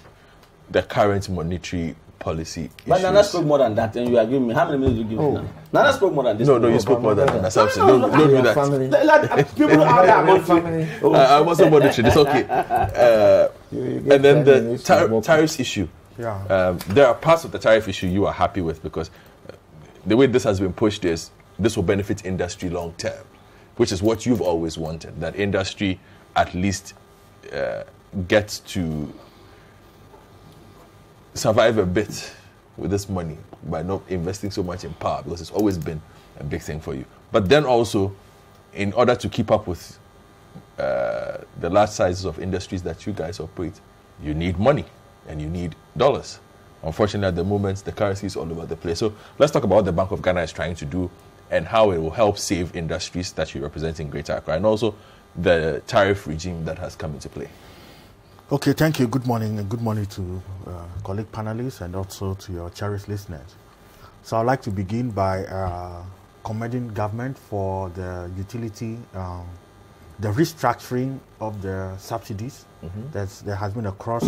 the current monetary policy But issues. Nana spoke more than that, and you are giving me how many minutes you give me? Nana? Nana spoke more than this. No, you spoke more than that. Don't do that. People out there are family. I'm also monetary. It's okay. And then the tariffs issue. Yeah. There are parts of the tariff issue you are happy with because the way this has been pushed is this will benefit industry long term, which is what you've always wanted, that industry at least gets to survive a bit with this money by not investing so much in power, because it's always been a big thing for you. But then also, in order to keep up with the large sizes of industries that you guys operate, you need money and you need dollars. Unfortunately, at the moment, the currency is all over the place. So let's talk about what the Bank of Ghana is trying to do and how it will help save industries that you represent in Greater Accra, and also the tariff regime that has come into play. Okay, thank you. Good morning, and good morning to colleague panelists and also to your cherished listeners. So I'd like to begin by commending government for the utility, the restructuring of the subsidies. There has been a cross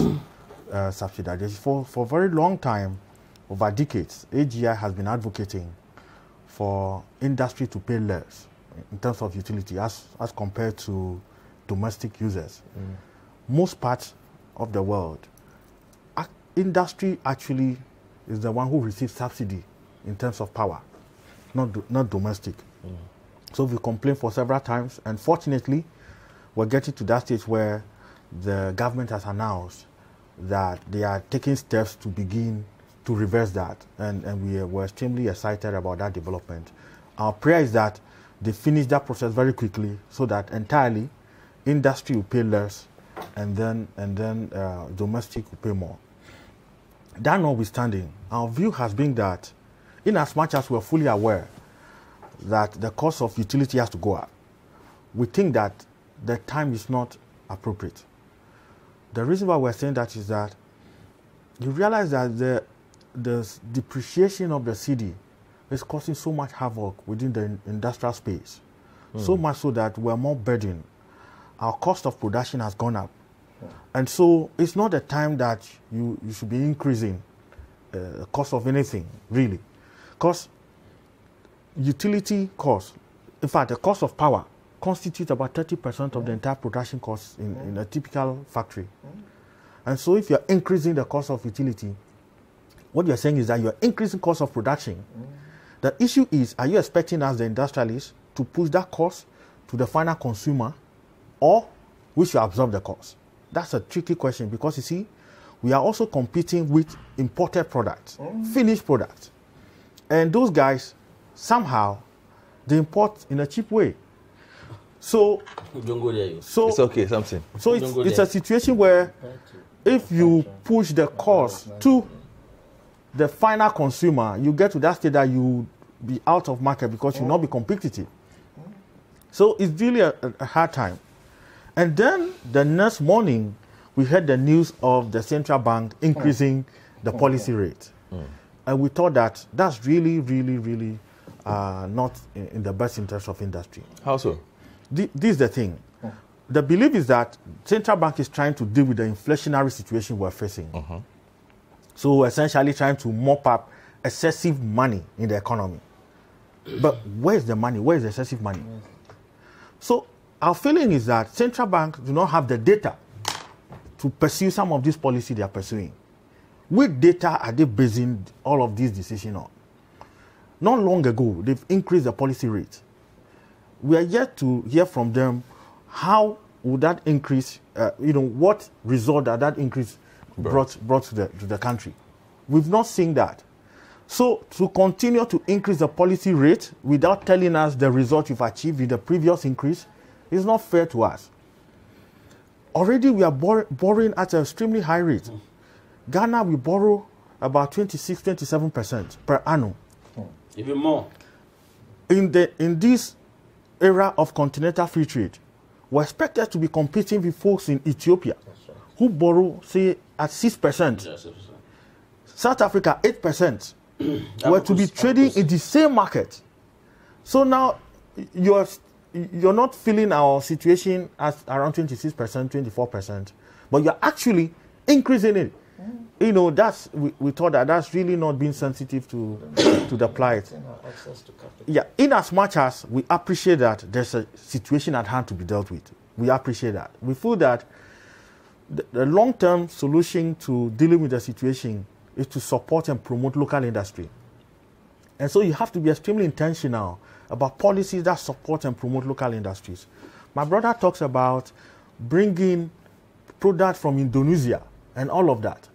subsidization for a very long time, over decades. AGI has been advocating for industry to pay less in terms of utility as compared to domestic users. Most parts of the world, industry actually is the one who receives subsidy in terms of power, not domestic. So we complained for several times, and fortunately, we're getting to that stage where the government has announced that they are taking steps to begin to reverse that, and we're extremely excited about that development. Our prayer is that they finish that process very quickly so that entirely industry will pay less and then domestic will pay more. That notwithstanding, our view has been that in as much as we're fully aware that the cost of utility has to go up, we think that the time is not appropriate. The reason why we're saying that is that you realize that the depreciation of the cedi is causing so much havoc within the industrial space, so much so that we're more burdened. Our cost of production has gone up. And so it's not a time that you should be increasing the cost of anything, really. Because utility costs, In fact, the cost of power constitutes about 30% of the entire production cost in a typical factory. And so if you're increasing the cost of utility, what you're saying is that you're increasing cost of production. The issue is, are you expecting us, the industrialists, to push that cost to the final consumer, or we should absorb the cost? That's a tricky question, because you see, we are also competing with imported products, finished products. And those guys, somehow, they import in a cheap way. So it's okay, something. So it's a situation where if you push the cost to the final consumer, you get to that state that you be out of market because you will not be competitive. So it's really a hard time. And then the next morning, we heard the news of the central bank increasing the policy rate. And we thought that that's really, really, really not in the best interest of industry. How so? This is the thing. The belief is that central bank is trying to deal with the inflationary situation we're facing. So essentially trying to mop up excessive money in the economy. But where is the money? Where is the excessive money? So our feeling is that central banks do not have the data to pursue some of these policies they are pursuing. Which data are they basing all of these decisions on? Not long ago, they've increased the policy rate. We are yet to hear from them how would that increase, what result that increase brought to the country. We've not seen that. So to continue to increase the policy rate without telling us the result you've achieved with the previous increase is not fair to us. Already we are borrowing at an extremely high rate. Ghana, we borrow about 26-27% per annum. Even more. In this era of continental free trade, we're expected to be competing with folks in Ethiopia who borrow, say, at 6%. Yes, South Africa, 8%. We're to be trading in the same market. So now you're not feeling our situation as around 26%, 24%, but you're actually increasing it. We thought that that's really not being sensitive to the plight. Yeah, in as much as we appreciate that there's a situation at hand to be dealt with, we appreciate that. We feel that the long-term solution to dealing with the situation is to support and promote local industry. And so you have to be extremely intentional about policies that support and promote local industries. My brother talks about bringing products from Indonesia and all of that.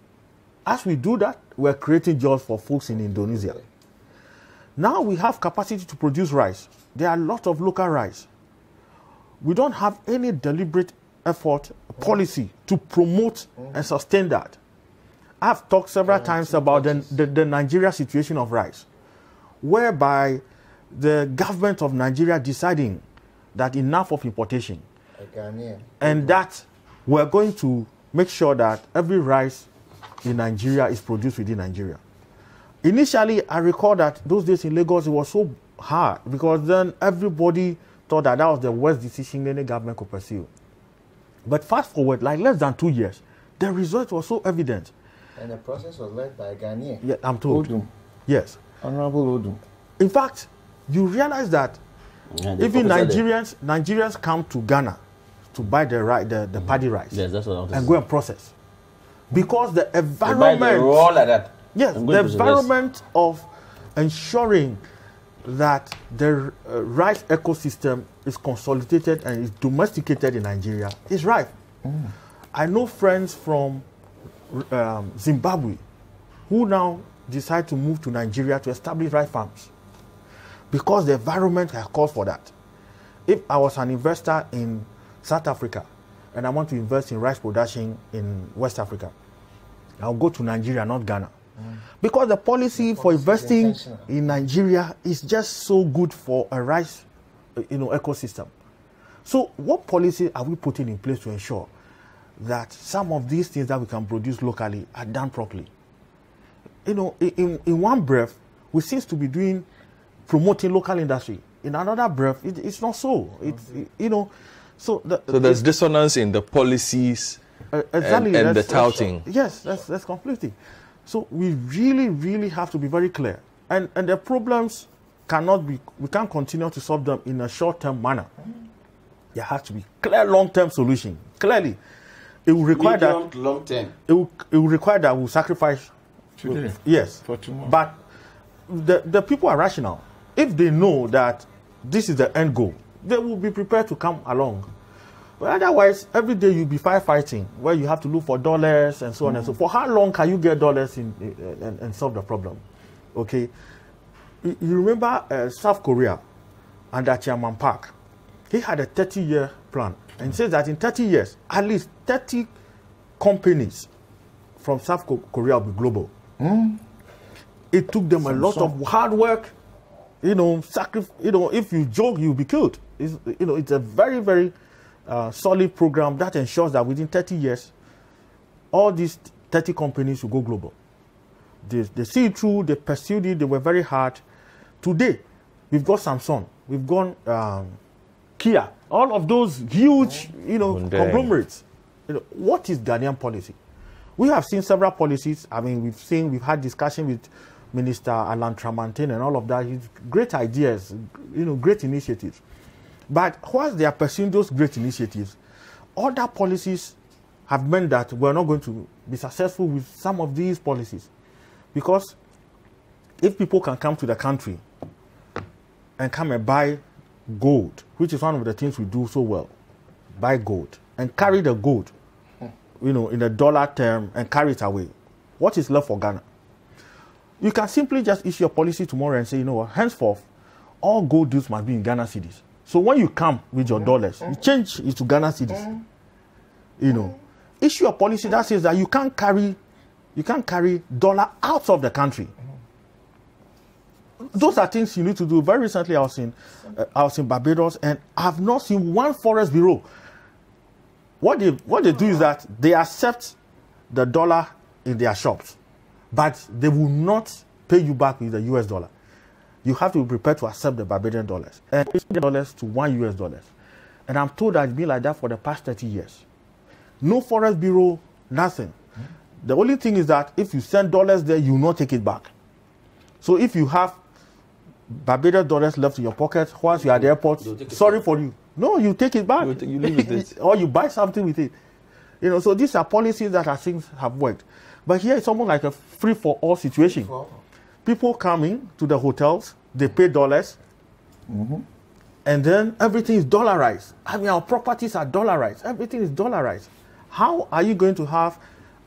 As we do that, we're creating jobs for folks in Indonesia. Now we have capacity to produce rice. There are a lot of local rice. We don't have any deliberate effort, policy to promote and sustain that. I've talked several times about the Nigeria situation of rice, whereby the government of Nigeria deciding that enough of importation, and that we're going to make sure that every rice in Nigeria is produced within Nigeria. Initially, I recall that those days in Lagos, it was so hard because then everybody thought that was the worst decision any government could pursue. But fast forward, like less than 2 years, the result was so evident. And the process was led by Ghanaian. Yeah, I'm told. Odum. Yes. Honorable Odum. In fact, you realize that even Nigerians come to Ghana to buy the paddy rice and go and process. Because the environment, raw like that. Yes, the environment of ensuring that the rice ecosystem is consolidated and is domesticated in Nigeria is right. I know friends from Zimbabwe who now decide to move to Nigeria to establish rice farms because the environment has called for that. If I was an investor in South Africa and I want to invest in rice production in West Africa, I'll go to Nigeria, not Ghana. Because the policy for investing in Nigeria is just so good for a rice ecosystem. So what policy are we putting in place to ensure that some of these things that we can produce locally are done properly? In one breath, we seem to be promoting local industry. In another breath, it's not so. So there's dissonance in the policies and the touting. Yes, that's completely. So we really, really have to be very clear. And the problems we can't continue to solve them in a short-term manner. There has to be clear long-term solution. Clearly, it will require medium, long-term. It will require that we sacrifice. Today. Yes. For tomorrow. But the people are rational. If they know that this is the end goal, they will be prepared to come along. But otherwise, every day you'll be firefighting, where you have to look for dollars and so on and so forth. For how long can you get dollars and solve the problem? Okay. You remember South Korea under Chairman Park? He had a 30-year plan and says that in 30 years, at least 30 companies from South Korea will be global. It took them a lot of hard work. If you joke, you'll be killed. It's a very, very solid program that ensures that within 30 years, all these 30 companies will go global. They see it through, they pursued it, they were very hard. Today, we've got Samsung, we've got Kia, all of those huge, conglomerates. What is Ghanaian policy? We have seen several policies. I mean, we've had discussion with Minister Alan Tramantin and all of that. He's great ideas, great initiatives. But whilst they are pursuing those great initiatives, other policies have meant that we're not going to be successful with some of these policies. Because if people can come to the country and come and buy gold, which is one of the things we do so well, buy gold, and carry the gold, in a dollar term and carry it away, what is left for Ghana? You can simply just issue a policy tomorrow and say, henceforth, all gold deals must be in Ghana cedis. So when you come with your dollars, you change it to Ghana cedis. Issue a policy that says that you can't carry dollar out of the country. Those are things you need to do. Very recently, I was in Barbados, and I have not seen one forest bureau. What they do is that they accept the dollar in their shops, but they will not pay you back with the US dollar. You have to be prepared to accept the Barbadian dollars and dollars to $1. And I'm told that it's been like that for the past 30 years. No forest bureau, nothing. The only thing is that if you send dollars there, you will not take it back. So if you have Barbadian dollars left in your pocket whilst you are at the airport, sorry for you. No, you take it back. You leave with it. Or you buy something with it. So these are policies that I think have worked. But here it's almost like a free-for-all situation. People come in to the hotels, they pay dollars, and then everything is dollarized. I mean, our properties are dollarized. Everything is dollarized. How are you going to have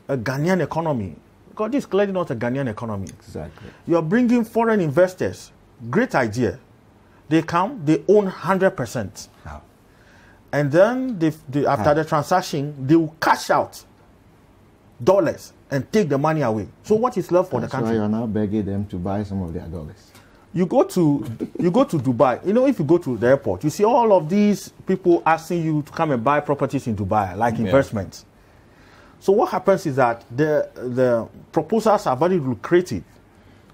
a Ghanaian economy? Because this is clearly not a Ghanaian economy. Exactly. You're bringing foreign investors. Great idea. They come, they own 100%. How? And then after the transaction, they will cash out dollars and take the money away. So what is left for the country? So you're now begging them to buy some of their dollars. You go to Dubai. If you go to the airport, you see all of these people asking you to come and buy properties in Dubai, like investments. So what happens is that the proposals are very lucrative.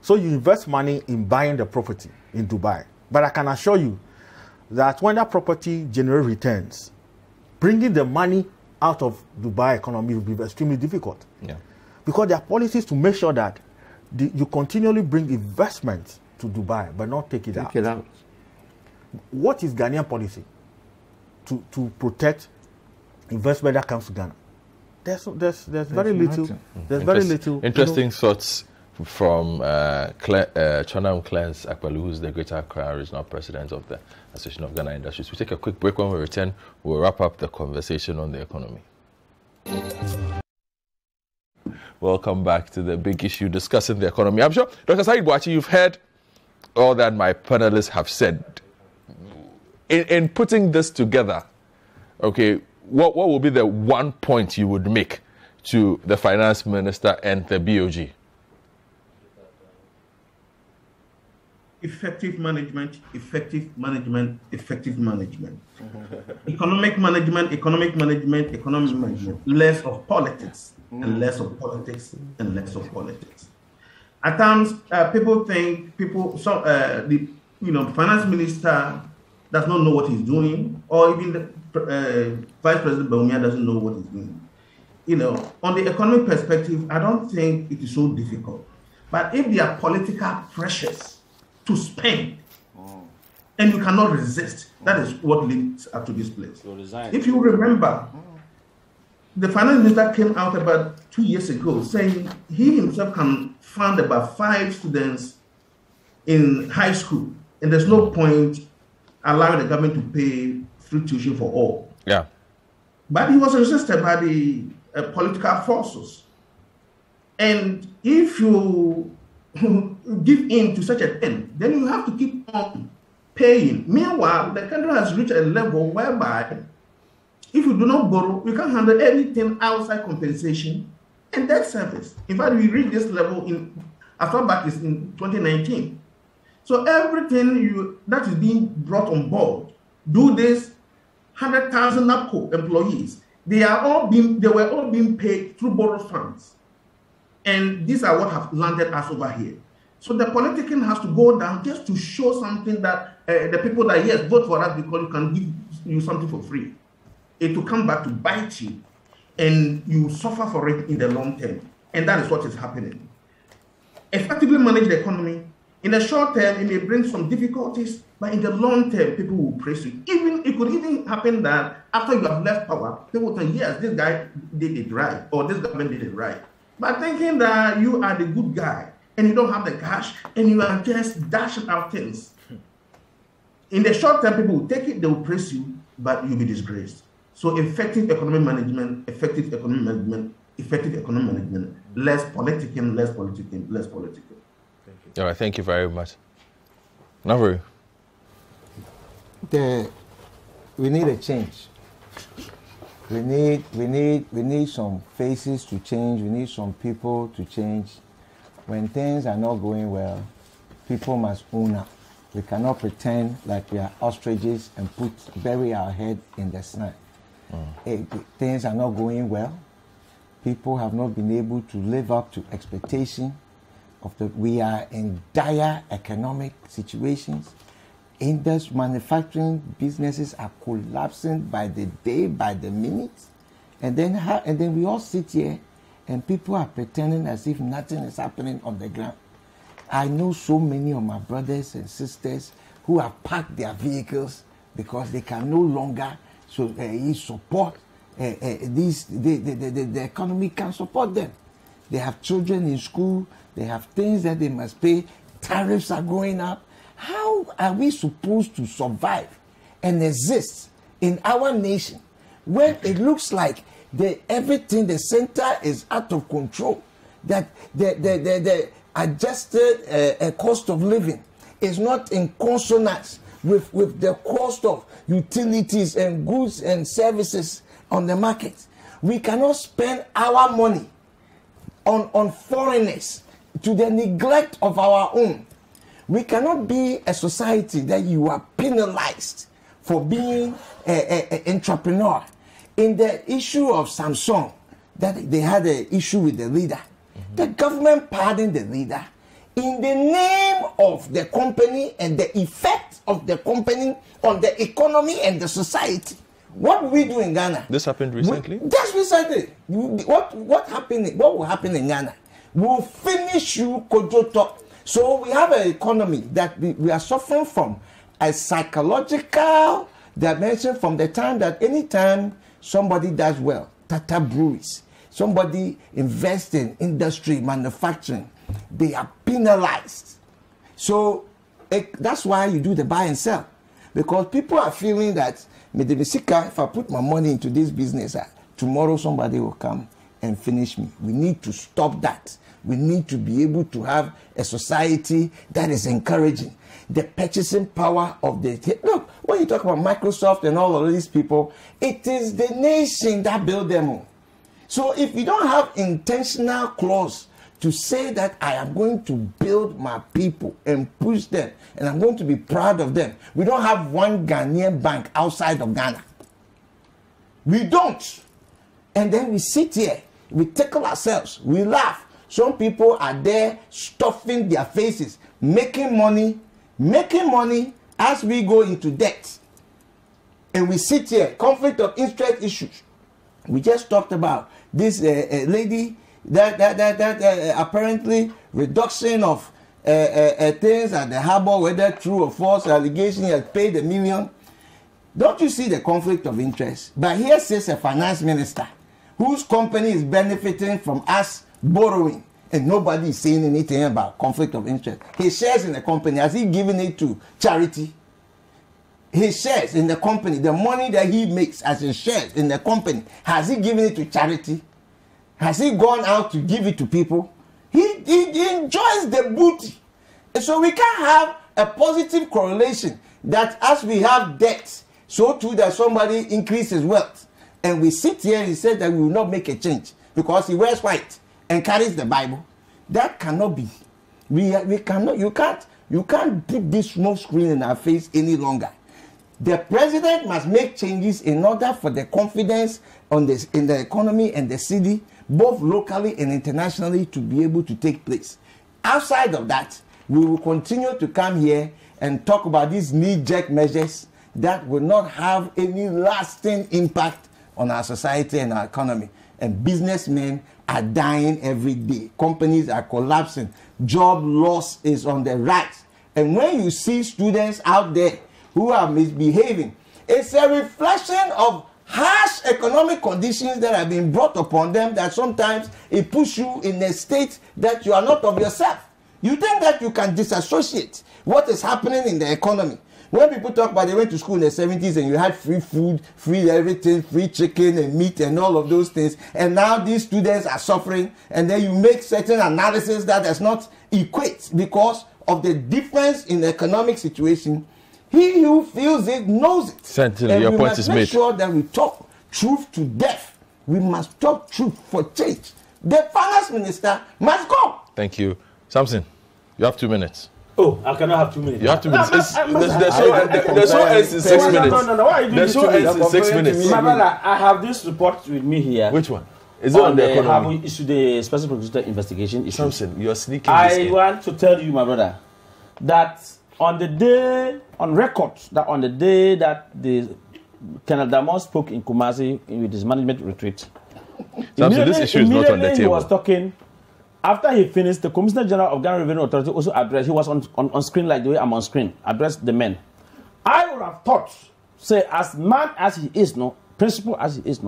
So you invest money in buying the property in Dubai. But I can assure you that when that property generates returns, bringing the money out of Dubai economy will be extremely difficult. Yeah. Because there are policies to make sure that you continually bring investment to Dubai, but not take it out. What is Ghanaian policy to protect investment that comes to Ghana? There's very little. There's very little. Interesting thoughts from Chonam Clarence Akpalu, who's the Greater Accra Regional President of the Association of Ghana Industries. We take a quick break. When we return, we'll wrap up the conversation on the economy. Welcome back to the big issue discussing the economy. I'm sure, Dr. Said Boachi, you've heard all that my panelists have said. In putting this together, okay, what will be the one point you would make to the Finance Minister and the BOG? Effective management, effective management, effective management. Economic management, economic management, economic management. Less of politics and less of politics and less of politics. At times, people think the finance minister does not know what he's doing, or even the Vice President Bawumia doesn't know what he's doing. On the economic perspective, I don't think it is so difficult. But if there are political pressures to spend and you cannot resist. That is what leads up to this place. If you remember, the finance minister came out about 2 years ago saying he himself can fund about 5 students in high school, and there's no point allowing the government to pay free tuition for all. Yeah. But he was resisted by the political forces. And if you give in to such a thing, then you have to keep on paying. Meanwhile, the country has reached a level whereby if you do not borrow, you can't handle anything outside compensation and debt service. In fact, we reached this level as far back as in 2019. So everything that is being brought on board, do this 100,000 NAPCO employees, they were all being paid through borrowed funds. And these are what have landed us over here. So the politician has to go down just to show something that the people that, yes, vote for us because you can give you something for free. It will come back to bite you, and you suffer for it in the long term. And that is what is happening. Effectively manage the economy. In the short term, it may bring some difficulties, but in the long term, people will praise you. It could even happen that after you have left power, people will say, yes, this guy did it right, or this government did it right. But thinking that you are the good guy, and you don't have the cash, and you are just dashing out things. In the short term, people will take it, they will praise you, but you'll be disgraced. So effective economic management, less politicking. All right, thank you very much. Navaru. We need a change. We need some faces to change. We need some people to change. When things are not going well, people must own up. We cannot pretend like we are ostriches and bury our head in the sand. Things are not going well. People have not been able to live up to expectation we are in dire economic situations. Manufacturing businesses are collapsing by the day, by the minute. And then we all sit here and people are pretending as if nothing is happening on the ground. I know so many of my brothers and sisters who have packed their vehicles because they can no longer support the economy can support them. They have children in school, they have things that they must pay, tariffs are going up. How are we supposed to survive and exist in our nation when it looks like everything, the center is out of control, that the adjusted cost of living is not in consonance with the cost of utilities and goods and services on the market? We cannot spend our money on foreigners to the neglect of our own. We cannot be a society that you are penalized for being an entrepreneur. In the issue of Samsung, that they had an issue with the leader. The government pardoned the leader in the name of the company and the effect of the company on the economy and the society. What will we do in Ghana? This happened recently? Just recently. What happened? What will happen in Ghana? We'll finish you Kojoto. So we have an economy that we are suffering from a psychological dimension from the time that anytime somebody does well, Tata Breweries, somebody invests in industry, manufacturing, they are penalized. So that's why you do the buy and sell. Because people are feeling that, if I put my money into this business, tomorrow somebody will come and finish me. We need to stop that. We need to be able to have a society that is encouraging the purchasing power of the... Look, when you talk about Microsoft and all of these people, it is the nation that built them. So if you don't have intentional clause to say that I am going to build my people and push them, and I'm going to be proud of them. We don't have one Ghanaian bank outside of Ghana. We don't. And then we sit here, we tickle ourselves, we laugh. Some people are there stuffing their faces, making money as we go into debt. And we sit here, conflict of interest issues. We just talked about this lady that apparently reduction of things at the harbor, whether true or false allegation, he has paid $1 million. Don't you see the conflict of interest? But here sits a finance minister whose company is benefiting from us borrowing, and nobody is saying anything about conflict of interest. His shares in the company, has he given it to charity? His shares in the company, the money that he makes as his shares in the company, has he given it to charity? Has he gone out to give it to people? He enjoys the booty. And so we can't have a positive correlation that as we have debt, so too that somebody increases wealth. And we sit here and say that we will not make a change because he wears white and carries the Bible. That cannot be. We cannot, you can't put this smoke screen in our face any longer. The president must make changes in order for the confidence in the economy and the city, both locally and internationally, to be able to take place. Outside of that, we will continue to come here and talk about these knee-jerk measures that will not have any lasting impact on our society and our economy. And businessmen are dying every day. Companies are collapsing. Job loss is on the rise. And when you see students out there who are misbehaving, it's a reflection of harsh economic conditions that have been brought upon them, that sometimes it puts you in a state that you are not of yourself. You think that you can disassociate what is happening in the economy. When people talk about they went to school in the 70s and you had free food, free everything, free chicken and meat and all of those things, and now these students are suffering, and then you make certain analysis that does not equate because of the difference in the economic situation. He who feels it knows it. Certainly, and your we point must is make made. sure that we talk truth to death. We must talk truth for change. The finance minister must go. Thank you. Samson, you have 2 minutes. Oh, I cannot have 2 minutes. You have 2 minutes. There's no ends in 6 minutes. No. Why are you doing There's this no to me? ends in 6 minutes. My brother, I have this report with me here. Which one? Is it on the economy? Have we issued the special prosecutor investigation issue? Samson, you are sneaking. I want to tell you, my brother, that on the day that the Colonel Damon spoke in Kumasi with his management retreat, Samson, this issue is not on the he table. was talking. After he finished, the Commissioner General of Ghana Revenue Authority also addressed. He was on screen like the way I'm on screen. Addressed the men. I would have thought, say, as man as he is, principal as he is,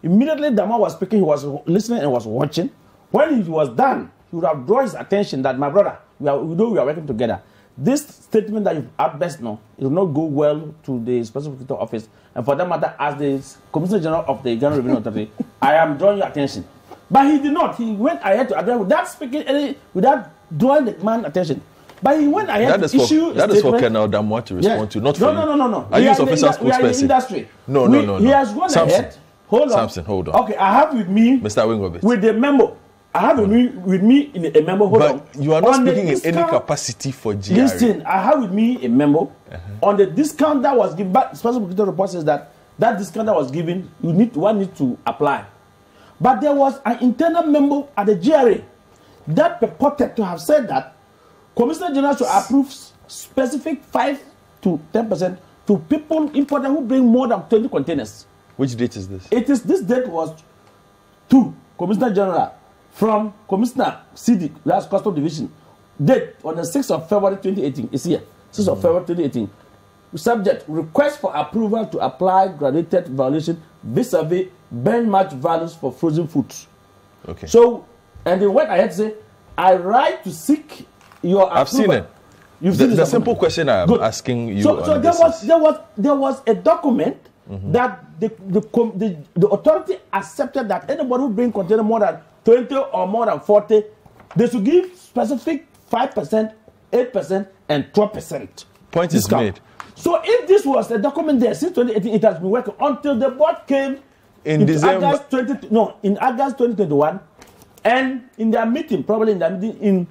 immediately Damon was speaking. He was listening and was watching. When he was done, he would have drawn his attention that, my brother, we are working together. This statement that you've addressed it will not go well to the Special Prosecutor Office. And for that matter, as the Commissioner General of the Ghana Revenue Authority, I am drawing your attention. But he did not. He went ahead to address without speaking, without drawing the man's attention. But he went ahead to issue a statement. That is for Colonel Damon to respond to, not for you. No. Are you his official spokesperson? We are in the industry. No. He has gone ahead. Hold on. Samson, hold on. Okay, I have with me, Mr. Wingobit, with the memo. I have with me in a memo. Hold on. But you are not speaking in any capacity for GRA. Listen, I have with me a memo on the discount that was given. But Special Prosecutor report says that discount that was given, one need to apply. But there was an internal memo at the GRA that purported to have said that Commissioner General should approve specific 5 to 10% to people imported who bring more than 20 containers. Which date is this? This date was to Commissioner General from Commissioner Citi, last Custom Division, date on the 6th of February 2018. It's here, 6th of February 2018. Subject, request for approval to apply graduated violation vis-a-vis benchmark values for frozen foods. Okay. So, and then what I had to say, I write to seek your approval. I've seen it. You've seen the simple question I'm asking you. So there was a document that the authority accepted that anybody who bring container more than 20 or more than 40, they should give specific 5%, 8%, and 12%. Point is made. So if this was a document there since 2018, it has been working until the board came in August 2021, and in their meeting, probably in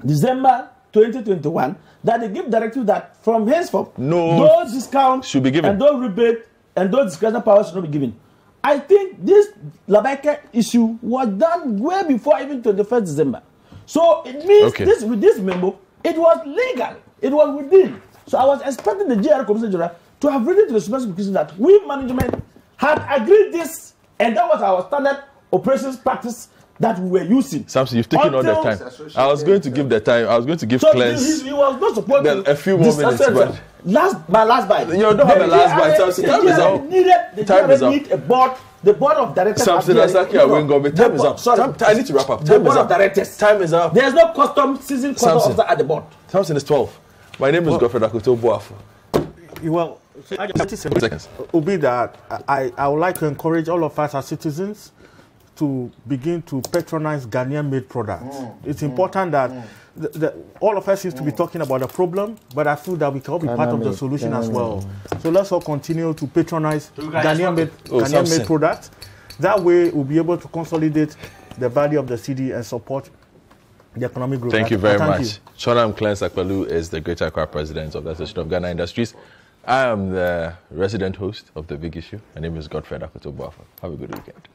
December 2021, that they give directive that from henceforth, those discounts should be given, and those rebates and those discretionary powers should not be given. I think this Labaka issue was done way before even 21st December. So it means with this memo, it was legal. It was within. So I was expecting the GR Commissioner General to have written to the Special Prosecutor that we management had agreed this, and that was our standard operations practice that we were using. Samson, you've taken all the time. I was going to give the time. I was going to give Cleanse. He was not supposed to. A few more minutes, but last bite. You don't have a last bite, Samson. Time is up. Time is up. Need a board. The board of directors. Samson Asaki, time is up. I need to wrap up. Time is up. Time is up. There's no season custom officer at the board. Samson is 12. My name is Godfrey Akoto Boafo. Well, 30 seconds. Will be that I would like to encourage all of us as citizens to begin to patronize Ghanaian-made products. It's important that all of us seem to be talking about the problem, but I feel that we can all be part of the solution as well. So let's all continue to patronize Ghanaian-made products. That way, we'll be able to consolidate the value of the city and support the economic growth. Thank you very much. Shonam Cleanse Akpalu is the Greater Accra President of the Association of Ghana Industries. I am the resident host of The Big Issue. My name is Godfrey Akoto Boafo. Have a good weekend.